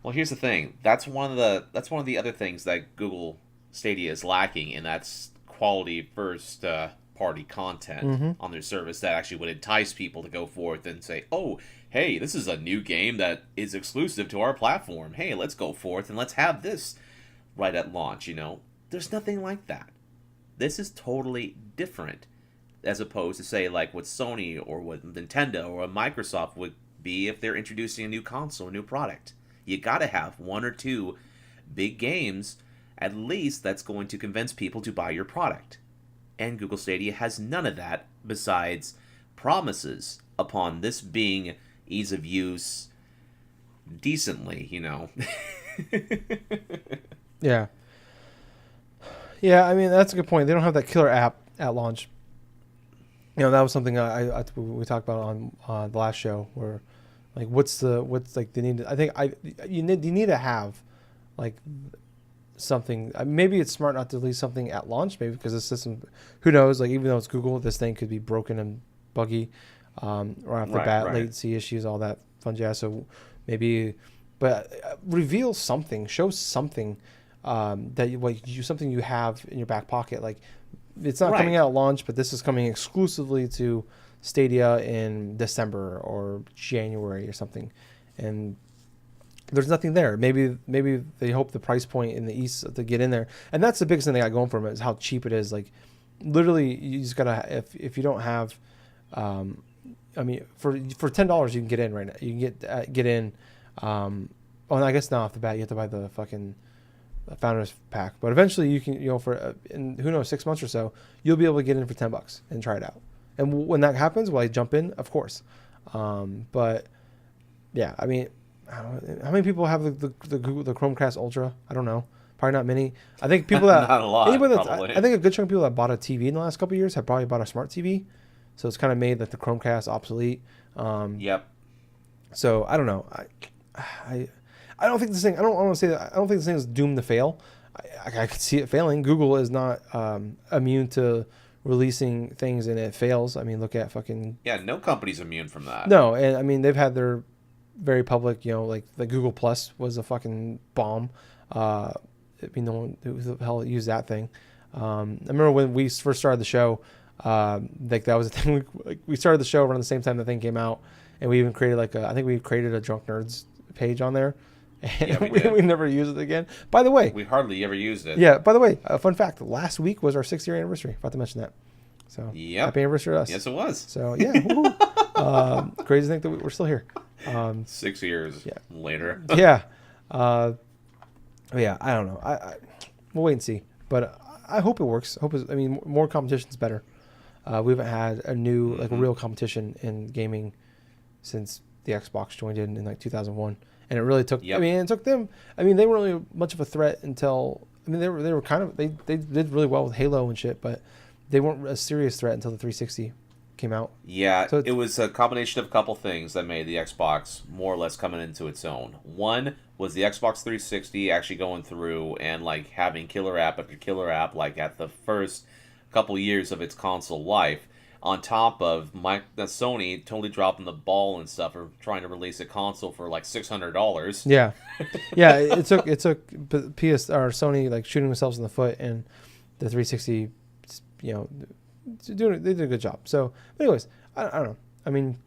well, here's the thing: that's one of the other things that Google Stadia is lacking, and that's quality first-party content on their service that actually would entice people to go forth and say, "Oh, hey, this is a new game that is exclusive to our platform. Hey, let's go forth and let's have this right at launch." There's nothing like that. This is totally different, as opposed to, say, like what Sony or what Nintendo or what Microsoft would be if they're introducing a new console, a new product. You gotta have one or two big games, at least, that's going to convince people to buy your product. And Google Stadia has none of that, besides promises upon this being ease of use decently,
Yeah. Yeah, I mean, that's a good point. They don't have that killer app at launch. That was something we talked about on the last show, where like what's like they need to, I think you need to have like something. Maybe it's smart not to release something at launch, maybe because the system, who knows, like even though it's Google, this thing could be broken and buggy right off the bat, right. Latency issues, all that fun jazz. So maybe, but reveal something, show something something you have in your back pocket. Like it's not coming out at launch, but this is coming exclusively to Stadia in December or January or something, and there's nothing there. Maybe they hope the price point in the East to get in there, and that's the biggest thing they got going for them is how cheap it is. Like literally, you just gotta if you don't have. I mean, for $10 you can get in right now. You can get in. And I guess now off the bat you have to buy the fucking founders pack, but eventually you can, for in who knows 6 months or so, you'll be able to get in for $10 and try it out. And when that happens, will I jump in? Of course. But yeah, I mean, I don't know, how many people have the Chromecast Ultra? I don't know. Probably not many. I think people that
not a lot.
I think a good chunk of people that bought a TV in the last couple of years have probably bought a smart TV. So it's kind of made like the Chromecast obsolete.
Yep.
So I don't know. I don't think this thing. I don't want to say that. I don't think this thing is doomed to fail. I could see it failing. Google is not immune to releasing things and it fails. I mean, look at fucking.
Yeah, no company's immune from that.
No, and I mean they've had their very public. Like the Google Plus was a fucking bomb. I mean, no one who the hell used that thing. I remember when we first started the show. Like that was the thing. We started the show around the same time the thing came out, and we even created I think we created a Drunk Nerds page on there, and
yeah,
we never used it again. By the way,
we hardly ever used it.
Yeah. By the way, a fun fact: last week was our 6th year anniversary. Forgot to mention that. So happy anniversary to us.
Yes, it was.
So yeah, crazy to think that we're still here.
6 years later.
Yeah. Yeah. I don't know. We'll wait and see, but I hope it works. I mean, more competition's better. We haven't had a new real competition in gaming since the Xbox joined in like 2001, and it really took.
Yep.
I mean, it took them. I mean, they weren't really much of a threat until. I mean, they were kind of they did really well with Halo and shit, but they weren't a serious threat until the 360 came out.
Yeah, so it was a combination of a couple things that made the Xbox more or less coming into its own. One was the Xbox 360 actually going through and like having killer app after killer app like at the first couple years of its console life, on top of Sony totally dropping the ball and stuff for trying to release a console for like $600.
Yeah, yeah. It took Sony like shooting themselves in the foot, and the 360, they did a good job. So, but anyways, I don't know. I mean,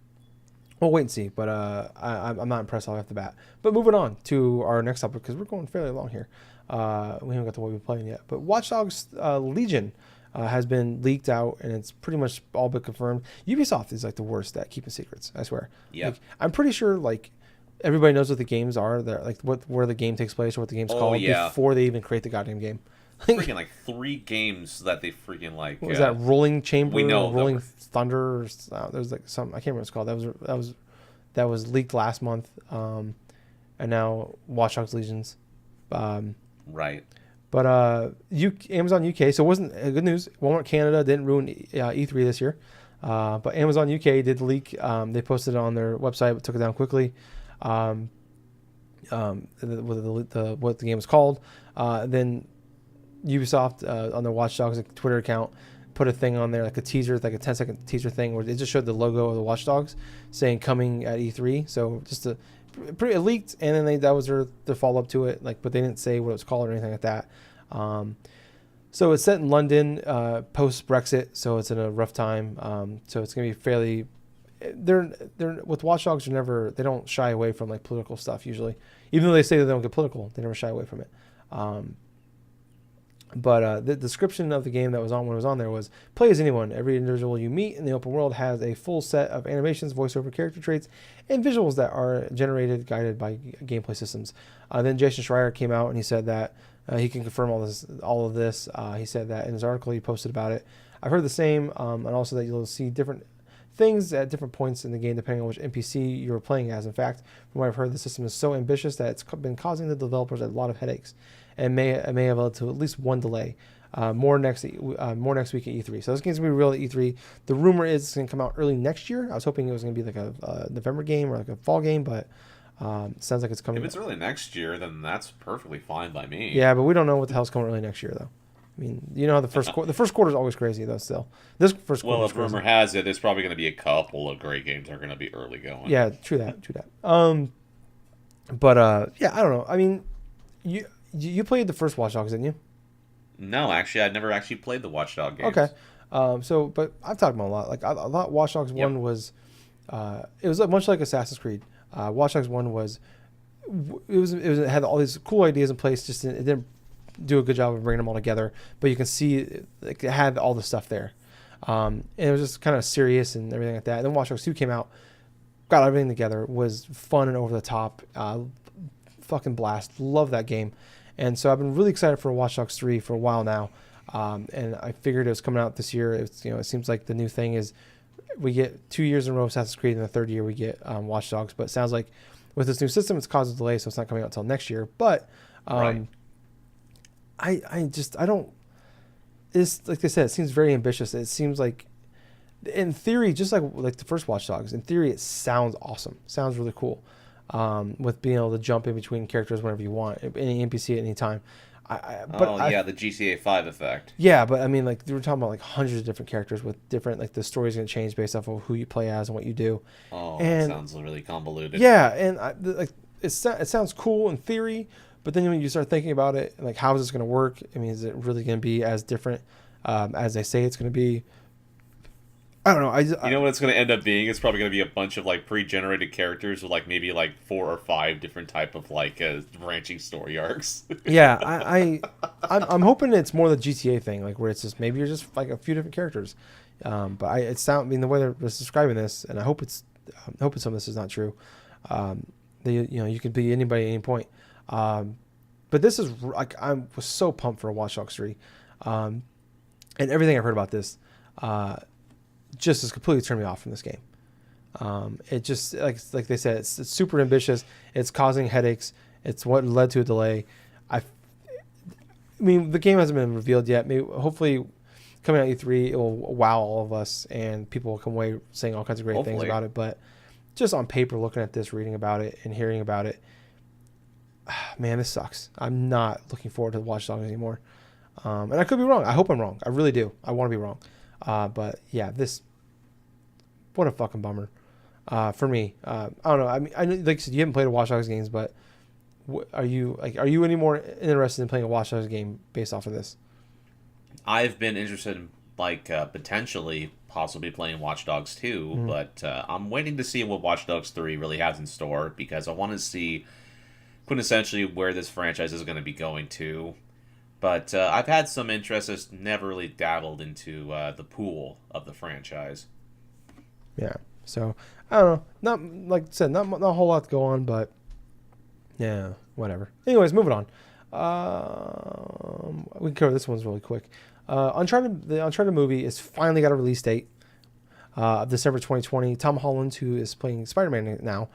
We'll wait and see, but I'm not impressed off the bat. But moving on to our next topic, because we're going fairly long here. We haven't got to what we've been playing yet. But Watch Dogs Legion has been leaked out, and it's pretty much all but confirmed. Ubisoft is like the worst at keeping secrets, I swear.
Yeah.
Like, I'm pretty sure like everybody knows what the games are. They're like where the game takes place or what the game's called before they even create the goddamn game.
Freaking like 3 games that they freaking like.
What was that? Rolling Chamber?
We know
Rolling Thunder. Or, there's like some I can't remember what it's called. That was leaked last month. And now Watch Dogs Legions.
Right.
But Amazon UK. So it wasn't good news. Walmart Canada didn't ruin E3 this year. But Amazon UK did leak. They posted it on their website, but took it down quickly. What the game was called. Then Ubisoft on their Watch Dogs Twitter account put a thing on there, like a teaser, like a 10-second teaser thing where it just showed the logo of the Watch Dogs saying coming at E3. So just it leaked, and then that was their follow up to it. Like, but they didn't say what it was called or anything like that. So it's set in London post Brexit, so it's in a rough time. So it's gonna be fairly. They're with Watch Dogs. They don't shy away from like political stuff usually, even though they say that they don't get political. They never shy away from it. But the description of the game that was on when it was on there was play as anyone. Every individual you meet in the open world has a full set of animations, voiceover character traits, and visuals that are generated, guided by gameplay systems. Then Jason Schreier came out and he said that he can confirm all of this. He said that in his article he posted about it. I've heard the same, and also that you'll see different things at different points in the game depending on which NPC you're playing as. In fact, from what I've heard, the system is so ambitious that it's been causing the developers a lot of headaches, and may have led to at least one delay. More next week at E3. So this game's gonna be real at E3. The rumor is it's gonna come out early next year. I was hoping it was gonna be like a November game or like a fall game, but it sounds like it's coming.
If it's early next year, then that's perfectly fine by me.
Yeah, but we don't know what the hell's coming early next year though. I mean, you know how the first quarter is always crazy though. Still, this first quarter.
Well, if rumor has it, there's probably going to be a couple of great games that are going to be early going.
Yeah, true that. But yeah, I don't know. I mean, you played the first Watch Dogs, didn't you?
No, actually, I'd never actually played the Watch Dogs games.
Okay. But I've talked about a lot. Like I thought Watch Dogs 1 was, it was much like Assassin's Creed. Watch Dogs 1 it had all these cool ideas in place. Just it didn't do a good job of bringing them all together. But you can see like, it had all the stuff there. And it was just kind of serious and everything like that. And then Watch Dogs 2 came out, got everything together, was fun and over the top. Fucking blast. Love that game. And so I've been really excited for Watch Dogs 3 for a while now. And I figured it was coming out this year. It seems like the new thing is we get 2 years in a row Assassin's Creed, and the third year we get Watch Dogs. But it sounds like with this new system, it's caused a delay, so it's not coming out until next year. But right. I don't. It's like I said, it seems very ambitious. It seems like, in theory, just like the first Watch Dogs, in theory, it sounds awesome. Sounds really cool. With being able to jump in between characters whenever you want, any NPC at any time. The
GTA 5 effect.
Yeah, but I mean, like we're talking about like hundreds of different characters with different, like the story's going to change based off of who you play as and what you do.
Oh, that sounds really convoluted.
Yeah, and it sounds cool in theory, but then when you start thinking about it, like how is this going to work? I mean, is it really going to be as different as they say it's going to be? I don't know.
You know what it's going to end up being? It's probably going to be a bunch of like pre-generated characters with like maybe like 4 or 5 different type of like branching story arcs.
Yeah, I'm hoping it's more the GTA thing, like where it's just maybe you're just like a few different characters. But the way they're describing this, and I hope some of this is not true. You could be anybody at any point. But this is like I was so pumped for a Watch Dogs 3, and everything I've heard about this. Just has completely turned me off from this game. It just like they said, it's super ambitious. It's causing headaches. It's what led to a delay. I mean, the game hasn't been revealed yet. Maybe hopefully coming out E3, it will wow all of us, and people will come away saying all kinds of great things about it. But just on paper, looking at this, reading about it, and hearing about it, man, this sucks. I'm not looking forward to the Watch Dogs anymore. And I could be wrong. I hope I'm wrong. I really do. I want to be wrong. But yeah, what a fucking bummer for me. I don't know. I mean, I know, like I said, you haven't played a Watch Dogs games, but are you any more interested in playing a Watch Dogs game based off of this?
I've been interested in like potentially possibly playing Watch Dogs 2, but I'm waiting to see what Watch Dogs 3 really has in store because I want to see quintessentially where this franchise is going to be going to. But I've had some interest, just never really dabbled into the pool of the franchise.
Yeah. So I don't know. Not like I said, not a whole lot to go on, but yeah, whatever. Anyways, moving on. We can cover this one's really quick. Uncharted, the Uncharted movie is finally got a release date of December 2020. Tom Holland, who is playing Spider-Man now,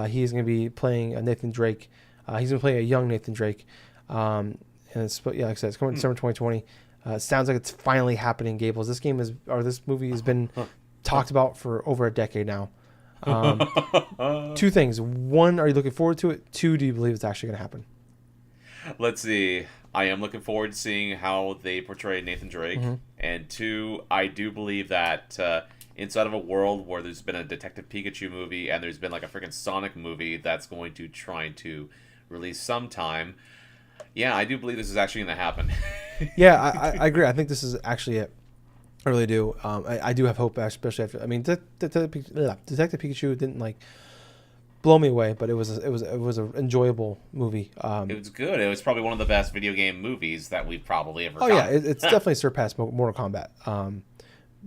he's going to be playing Nathan Drake. He's going to play a young Nathan Drake. And it's, yeah, like I said, it's coming December 2020. It sounds like it's finally happening, Gables. This movie has been talked about for over a decade now. Two things. One, are you looking forward to it? Two, do you believe it's actually going to happen?
Let's see. I am looking forward to seeing how they portray Nathan Drake.
Mm-hmm.
And two, I do believe that inside of a world where there's been a Detective Pikachu movie and there's been like a freaking Sonic movie that's going to try to release sometime, yeah, I do believe this is actually going to happen.
Yeah, I agree. I think this is actually it. I really do. I do have hope, especially after. I mean, Detective Pikachu didn't like blow me away, but it was an enjoyable movie.
It was good. It was probably one of the best video game movies that we've probably ever.
Oh yeah, it's definitely surpassed Mortal Kombat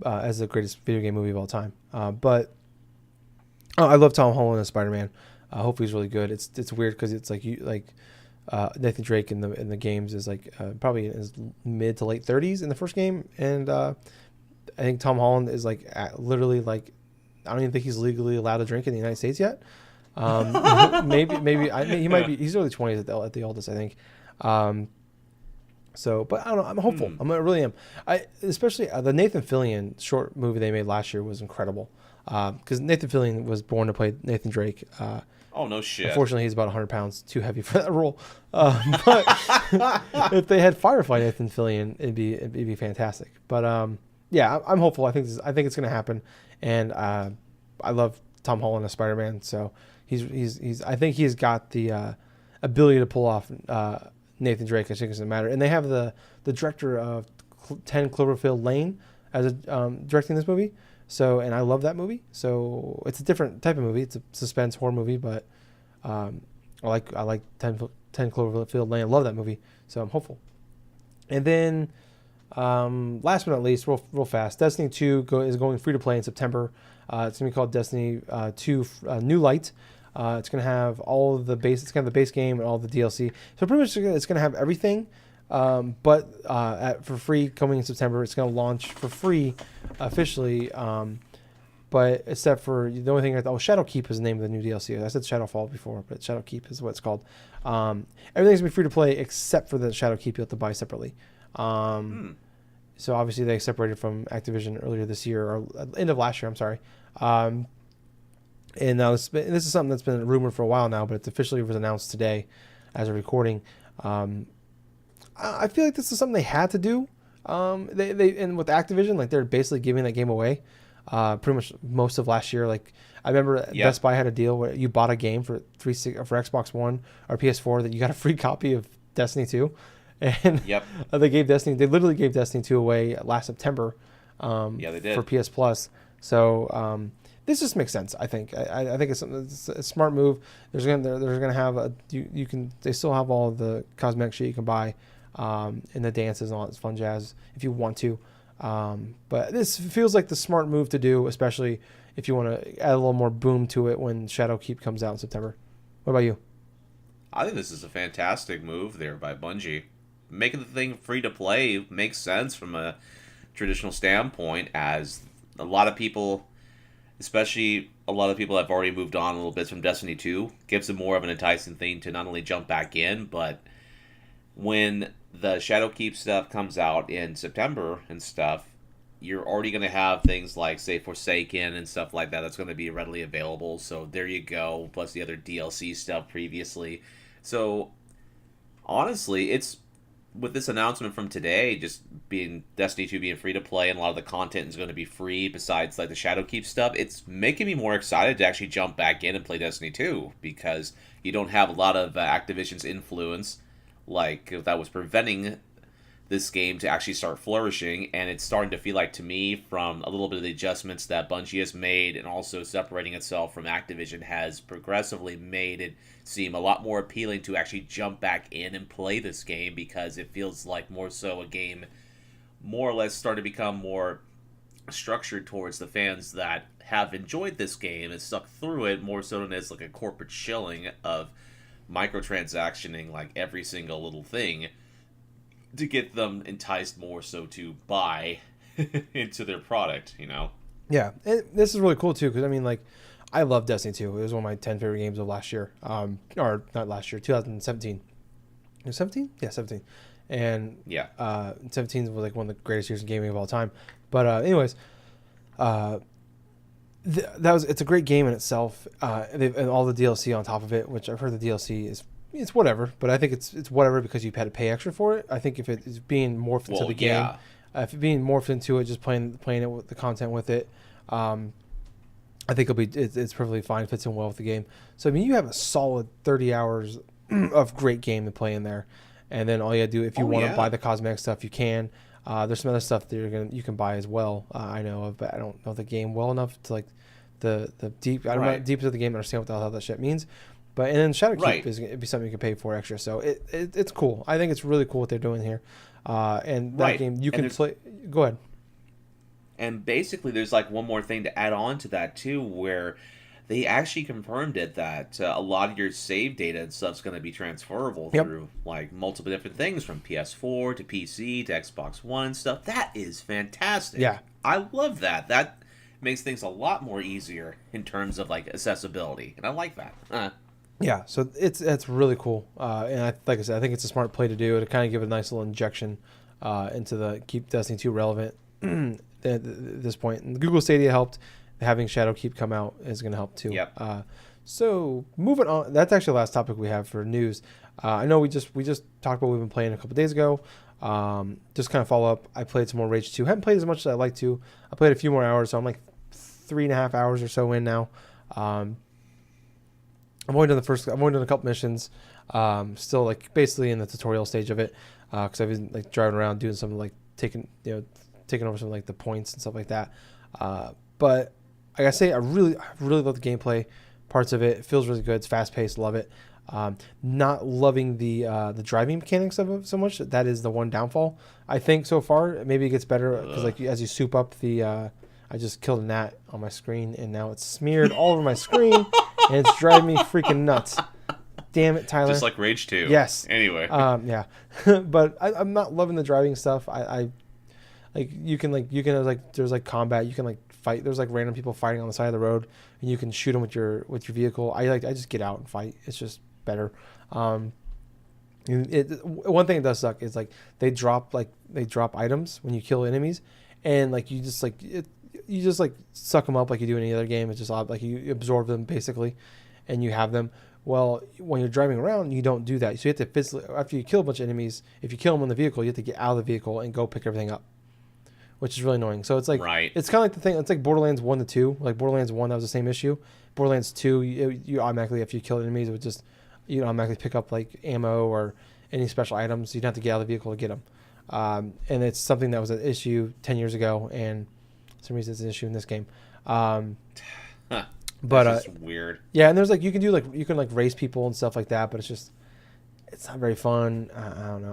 as the greatest video game movie of all time. But I love Tom Holland as Spider-Man. Hopefully he's really good. It's weird because it's like Nathan Drake in the games is like probably in his mid to late 30s in the first game, and I think Tom Holland is like literally like I don't even think he's legally allowed to drink in the United States yet. Maybe he might be. He's early 20s at the oldest, I think. So, but I don't know. I'm hopeful. I really am. Especially the Nathan Fillion short movie they made last year was incredible. Because Nathan Fillion was born to play Nathan Drake.
Oh, no shit.
Unfortunately, he's about 100 pounds too heavy for that role. But if they had Firefly Nathan Fillion, it'd be fantastic. But yeah, I'm hopeful. I think it's going to happen, and I love Tom Holland as Spider-Man. So he's I think he's got the ability to pull off Nathan Drake. I think it doesn't matter. And they have the director of 10 Cloverfield Lane as directing this movie. So, and I love that movie. So it's a different type of movie. It's a suspense horror movie, but I like 10 Cloverfield Lane. I love that movie. So I'm hopeful. And then last but not least, real fast, Destiny 2 is going free to play in September. It's going to be called Destiny 2 New Light. It's going to have all of the base. It's kind of the base game and all the DLC. So pretty much it's going to have everything. But for free coming in September. It's going to launch for free officially. But except for the only thing, Shadowkeep is the name of the new DLC. I said Shadowfall before, but Shadowkeep is what it's called. Everything's going to be free to play except for the Shadowkeep you have to buy separately. So obviously they separated from Activision earlier this year, or end of last year, I'm sorry. And now this is something that's been rumored for a while now, but it officially was announced today as a recording. I feel like this is something they had to do. They and with Activision, like they're basically giving that game away. Pretty much most of last year. Like I remember Best Buy had a deal where you bought a game for Xbox One or PS4 that you got a free copy of Destiny 2. And they literally gave Destiny 2 away last September.
They did.
For PS Plus. So this just makes sense. I think. I think it's a smart move. They're gonna have they still have all of the cosmetic shit you can buy, and the dances and all that fun jazz if you want to. But this feels like the smart move to do, especially if you want to add a little more boom to it when Shadowkeep comes out in September. What about you?
I think this is a fantastic move there by Bungie. Making the thing free to play makes sense from a traditional standpoint, as a lot of people, especially a lot of people have already moved on a little bit from Destiny 2, gives them more of an enticing thing to not only jump back in, but when the Shadowkeep stuff comes out in September and stuff, you're already going to have things like, say, Forsaken and stuff like that that's going to be readily available. So there you go, plus the other DLC stuff previously. So honestly, it's with this announcement from today, just being Destiny 2 being free to play and a lot of the content is going to be free besides like the Shadowkeep stuff, it's making me more excited to actually jump back in and play Destiny 2 because you don't have a lot of Activision's influence like that was preventing this game to actually start flourishing, and it's starting to feel like, to me, from a little bit of the adjustments that Bungie has made and also separating itself from Activision, has progressively made it seem a lot more appealing to actually jump back in and play this game, because it feels like more so a game more or less started to become more structured towards the fans that have enjoyed this game and stuck through it, more so than as like a corporate shilling of microtransactioning like every single little thing to get them enticed more so to buy into their product, you know?
Yeah, and this is really cool too, because I mean, like, I love Destiny 2. It was one of my 10 favorite games of last year. Or not last year, 2017. It was 17? Yeah, 17. And
yeah,
17 was like one of the greatest years in gaming of all time. But anyways, it's a great game in itself. And all the DLC on top of it, which I've heard the DLC it's whatever, but I think it's whatever because you've had to pay extra for it. I think if it is being morphed into the game, if it being morphed into it, just playing it with the content with it, I think it's perfectly fine, fits in well with the game. So I mean, you have a solid 30 hours of great game to play in there, and then all you gotta do, if you want to buy the cosmetic stuff, you can. There's some other stuff that you can buy as well. I know of, but I don't know the game well enough to like the deep. I'm not deep into the game to understand what the hell that shit means. But and then Shadowkeep is it'd be something you can pay for extra. So it's cool. I think it's really cool what they're doing here. And that game you can play. Go ahead.
And basically, there's like one more thing to add on to that too, where they actually confirmed it that a lot of your save data and stuff's going to be transferable through like multiple different things, from PS4 to PC to Xbox One and stuff. That is fantastic.
Yeah,
I love that. That makes things a lot more easier in terms of like accessibility, and I like that.
Yeah, so it's really cool, and like I said, I think it's a smart play to do to kind of give a nice little injection into keep Destiny 2 relevant at this point. And Google Stadia helped. Having Shadowkeep come out is going to help too.
Yep.
So moving on, that's actually the last topic we have for news. I know we just talked about what we've been playing a couple days ago. Just kind of follow up. I played some more Rage 2. Haven't played as much as I like to. I played a few more hours, so I'm like 3.5 hours or so in now. I've only done a couple missions. Still like basically in the tutorial stage of it, because I've been like driving around doing some like taking over some like the points and stuff like that. But I gotta say, I really love the gameplay parts of it. It feels really good. It's fast paced. Love it. Not loving the driving mechanics of it so much. That is the one downfall I think so far. Maybe it gets better because like as you soup up the. I just killed a gnat on my screen and now it's smeared all over my screen and it's driving me freaking nuts. Damn it, Tyler.
Just like Rage 2.
Yes.
Anyway.
Yeah. But I'm not loving the driving stuff. I like you can there's like combat. You can like fight. There's like random people fighting on the side of the road and you can shoot them with your vehicle. I just get out and fight. It's just better. One thing that does suck is like they drop items when you kill enemies, and like you just suck them up like you do in any other game. It's just like you absorb them basically, and you have them. Well, when you're driving around, you don't do that. So you have to physically, after you kill a bunch of enemies, if you kill them in the vehicle, you have to get out of the vehicle and go pick everything up, which is really annoying. So it's like it's kind of like the thing. It's like Borderlands 1 to 2. Like Borderlands 1, that was the same issue. Borderlands 2, you automatically, after you kill enemies, it would just you automatically pick up like ammo or any special items. You'd have to get out of the vehicle to get them. And it's something that was an issue 10 years ago, and for some reason it's an issue in this game. But
that's just weird.
Yeah, and there's like you can race people and stuff like that, but it's not very fun. I don't know.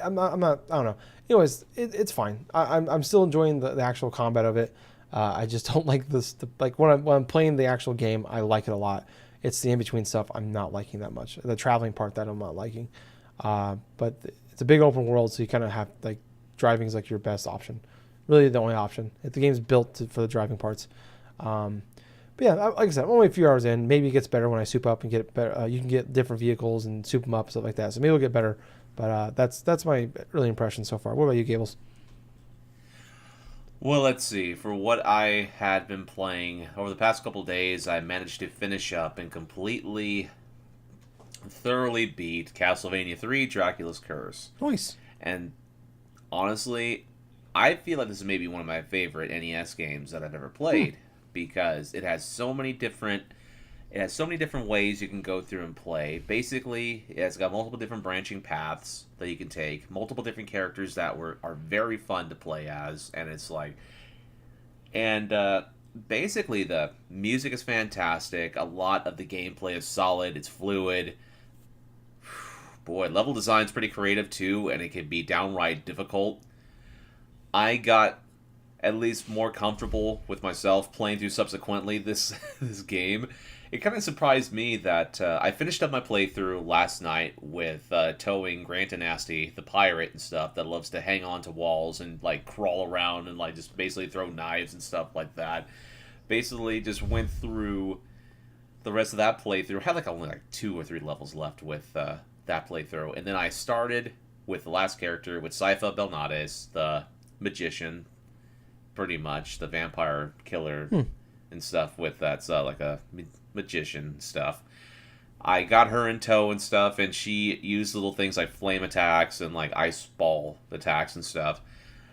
I'm not. I don't know. Anyways, it's fine. I'm still enjoying the actual combat of it. I just don't like this. Like when I'm playing the actual game, I like it a lot. It's the in between stuff I'm not liking that much. The traveling part that I'm not liking. But it's a big open world, so you kind of have like driving is like your best option. Really, the only option. If the game's built for the driving parts. But yeah, like I said, I'm only a few hours in. Maybe it gets better when I soup up and get better. You can get different vehicles and soup them up, stuff like that. So maybe it'll get better. But that's my early impression so far. What about you, Gables?
Well, let's see. For what I had been playing over the past couple days, I managed to finish up and completely, thoroughly beat Castlevania 3: Dracula's Curse.
Nice.
And honestly, I feel like this is maybe one of my favorite NES games that I've ever played. Because it has so many different It has so many different ways you can go through and play. Basically, it's got multiple different branching paths that you can take, multiple different characters that are very fun to play as, and it's like, and basically the music is fantastic. A lot of the gameplay is solid. It's fluid. Boy, level design's pretty creative too, and it can be downright difficult. I got at least more comfortable with myself playing through subsequently this this game. It kind of surprised me that I finished up my playthrough last night with towing Grant and Nasty, the pirate and stuff that loves to hang on to walls and like crawl around and like just basically throw knives and stuff like that. Basically, just went through the rest of that playthrough. I had like only like 2 or 3 levels left with that playthrough, and then I started with the last character with Sypha Belnades, the magician, pretty much the vampire killer and stuff with that's like a magician stuff. I got her in tow and stuff, and she used little things like flame attacks and like ice ball attacks and stuff.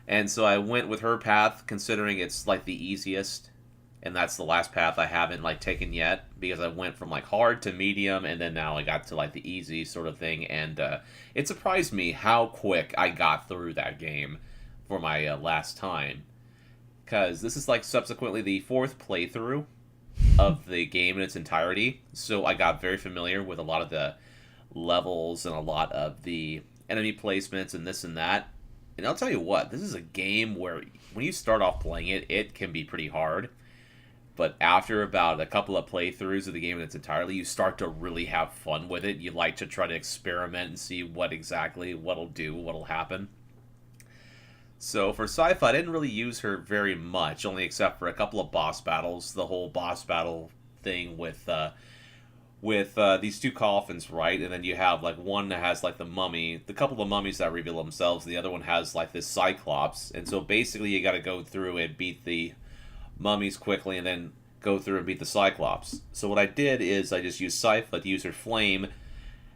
And so I went with her path, considering it's like the easiest, and that's the last path I haven't like taken yet, because I went from like hard to medium, and then now I got to like the easy sort of thing, and it surprised me how quick I got through that game for my last time, because this is like subsequently the 4th playthrough of the game in its entirety, so I got very familiar with a lot of the levels and a lot of the enemy placements and this and that. And I'll tell you what, this is a game where when you start off playing it, it can be pretty hard. But after about a couple of playthroughs of the game in its entirety, you start to really have fun with it. You like to try to experiment and see what'll do, what'll happen. So for Sypha, I didn't really use her very much, only except for a couple of boss battles. The whole boss battle thing with these 2 coffins, right? And then you have like one that has like the mummy, the couple of mummies that reveal themselves, and the other one has like this cyclops. And so basically you got to go through and beat the mummies quickly, and then go through and beat the cyclops. So what I did is I just used Sypha to use her flame,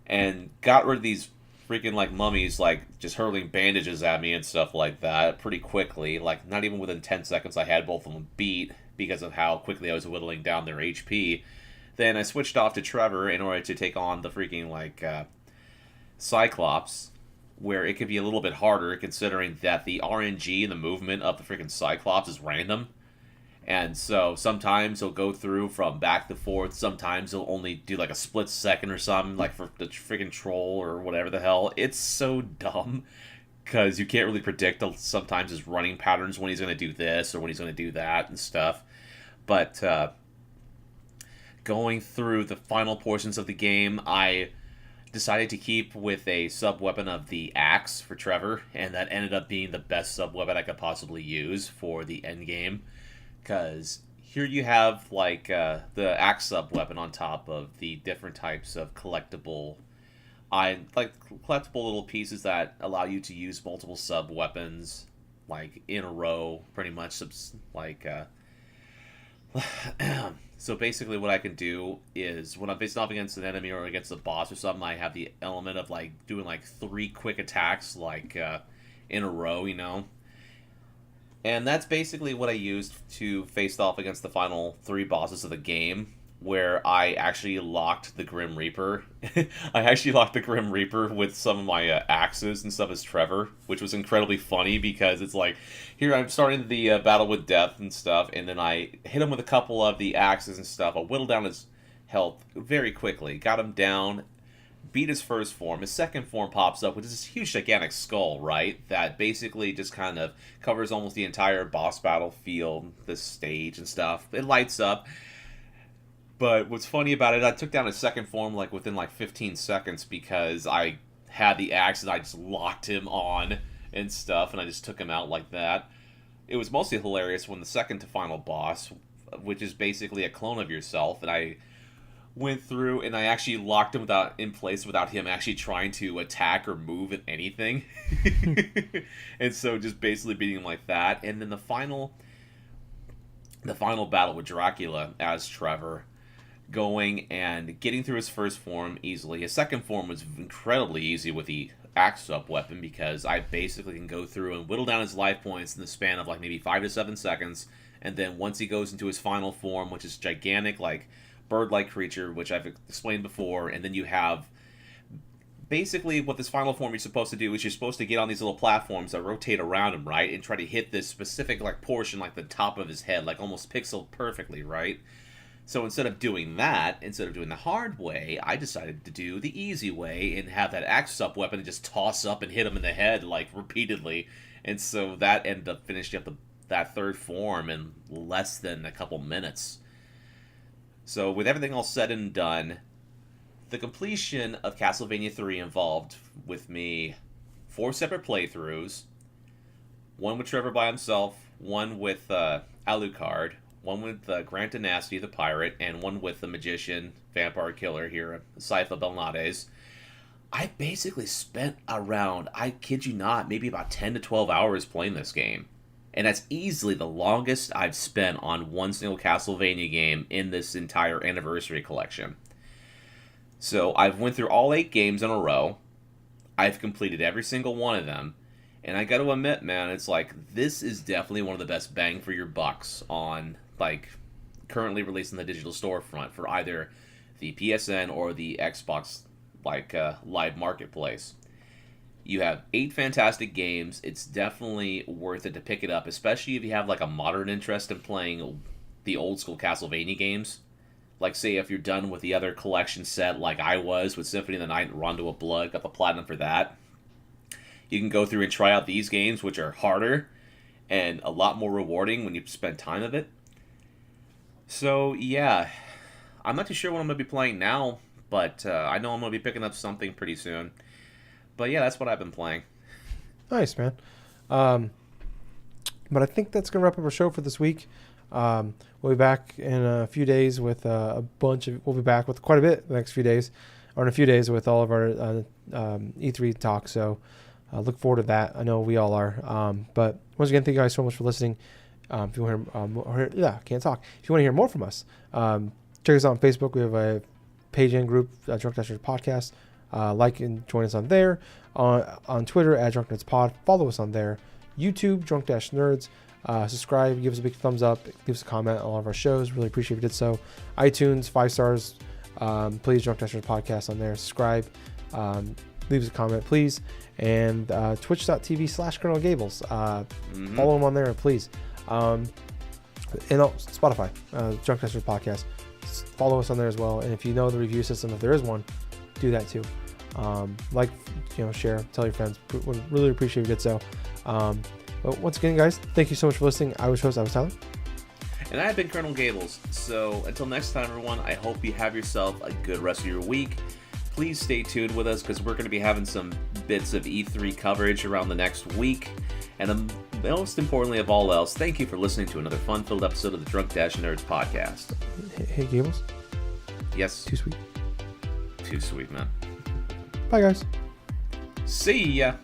and got rid of these freaking like mummies like just hurling bandages at me and stuff like that pretty quickly. Like not even within 10 seconds I had both of them beat, because of how quickly I was whittling down their HP. Then I switched off to Trevor in order to take on the freaking like Cyclops, where it could be a little bit harder considering that the RNG and the movement of the freaking Cyclops is random. And so sometimes he'll go through from back to forth. Sometimes he'll only do like a split second or something, like for the freaking troll or whatever the hell. It's so dumb, because you can't really predict sometimes his running patterns, when he's going to do this or when he's going to do that and stuff. But going through the final portions of the game, I decided to keep with a sub-weapon of the axe for Trevor, and that ended up being the best sub-weapon I could possibly use for the end game. Because here you have like the axe sub-weapon on top of the different types of collectible little pieces that allow you to use multiple sub-weapons like in a row, pretty much. So basically what I can do is when I'm facing off against an enemy or against a boss or something, I have the element of like doing like 3 quick attacks like in a row, you know. And that's basically what I used to face off against the final 3 bosses of the game, where I actually locked the Grim Reaper. I actually locked the Grim Reaper with some of my axes and stuff as Trevor, which was incredibly funny, because it's like, here I'm starting the battle with death and stuff, and then I hit him with a couple of the axes and stuff. I whittled down his health very quickly, got him down, beat his first form. His second form pops up, which is this huge gigantic skull, right? That basically just kind of covers almost the entire boss battlefield, the stage and stuff. It lights up. But what's funny about it, I took down his second form like within like 15 seconds, because I had the axe and I just locked him on and stuff, and I just took him out like that. It was mostly hilarious when the second to final boss, which is basically a clone of yourself, and I went through and I actually locked him in place without him actually trying to attack or move at anything. And so just basically beating him like that. And then the final battle with Dracula as Trevor, going and getting through his first form easily. His second form was incredibly easy with the axe sub-weapon, because I basically can go through and whittle down his life points in the span of like maybe 5 to 7 seconds. And then once he goes into his final form, which is gigantic, like bird-like creature, which I've explained before, and then you have basically what this final form you're supposed to do is you're supposed to get on these little platforms that rotate around him, right, and try to hit this specific like portion, like the top of his head, like almost pixel perfectly, right? So instead of doing that, instead of doing the hard way, I decided to do the easy way and have that axe up weapon and just toss up and hit him in the head like repeatedly, and so that ended up finishing up that third form in less than a couple minutes. So with everything all said and done, the completion of Castlevania 3 involved with me 4 separate playthroughs, one with Trevor by himself, one with Alucard, one with Grant Dynasty the pirate, and one with the magician, vampire killer here, Saifa Belnades. I basically spent around, I kid you not, maybe about 10 to 12 hours playing this game. And that's easily the longest I've spent on one single Castlevania game in this entire Anniversary Collection. So I've went through all 8 games in a row. I've completed every single one of them. And I got to admit, man, it's like, this is definitely one of the best bang for your bucks on, like, currently released in the digital storefront for either the PSN or the Xbox, like, live marketplace. You have 8 fantastic games. It's definitely worth it to pick it up, especially if you have like a modern interest in playing the old school Castlevania games. Like, say, if you're done with the other collection set like I was with Symphony of the Night and Rondo of Blood, got the platinum for that. You can go through and try out these games, which are harder and a lot more rewarding when you spend time of it. So, yeah, I'm not too sure what I'm going to be playing now, but I know I'm going to be picking up something pretty soon. But yeah, that's what I've been playing.
Nice, man. But I think that's going to wrap up our show for this week. We'll be back in a few days with we'll be back with quite a bit the next few days, or in a few days with all of our E3 talk. So look forward to that. I know we all are. But once again, thank you guys so much for listening. If you want to hear, can't talk. If you want to hear more from us, check us out on Facebook. We have a page and group, Drunk Dashers Podcast. Like and join us on there. On Twitter, @DrunkNerdsPod. Follow us on there. YouTube, Drunk-Nerds. Subscribe, give us a big thumbs up, give us a comment on all of our shows. Really appreciate if you did so. iTunes, 5 stars. Please, Drunk Dashers Podcast on there. Subscribe. Leave us a comment, please. And twitch.tv/Colonel Gables. Follow him on there, please. And Spotify, Drunk Dashers Podcast. Follow us on there as well. And if you know the review system, if there is one, do that too. Share, tell your friends. Would really appreciate if you did so. But once again, guys, thank you so much for listening. I was Tyler.
And I have been Colonel Gables. So until next time, everyone, I hope you have yourself a good rest of your week. Please stay tuned with us because we're going to be having some bits of E3 coverage around the next week. And most importantly of all else, thank you for listening to another fun-filled episode of the Drunk-Nerds Podcast.
Hey, Gables?
Yes?
Too sweet.
Too sweet, man.
Bye, guys.
See ya.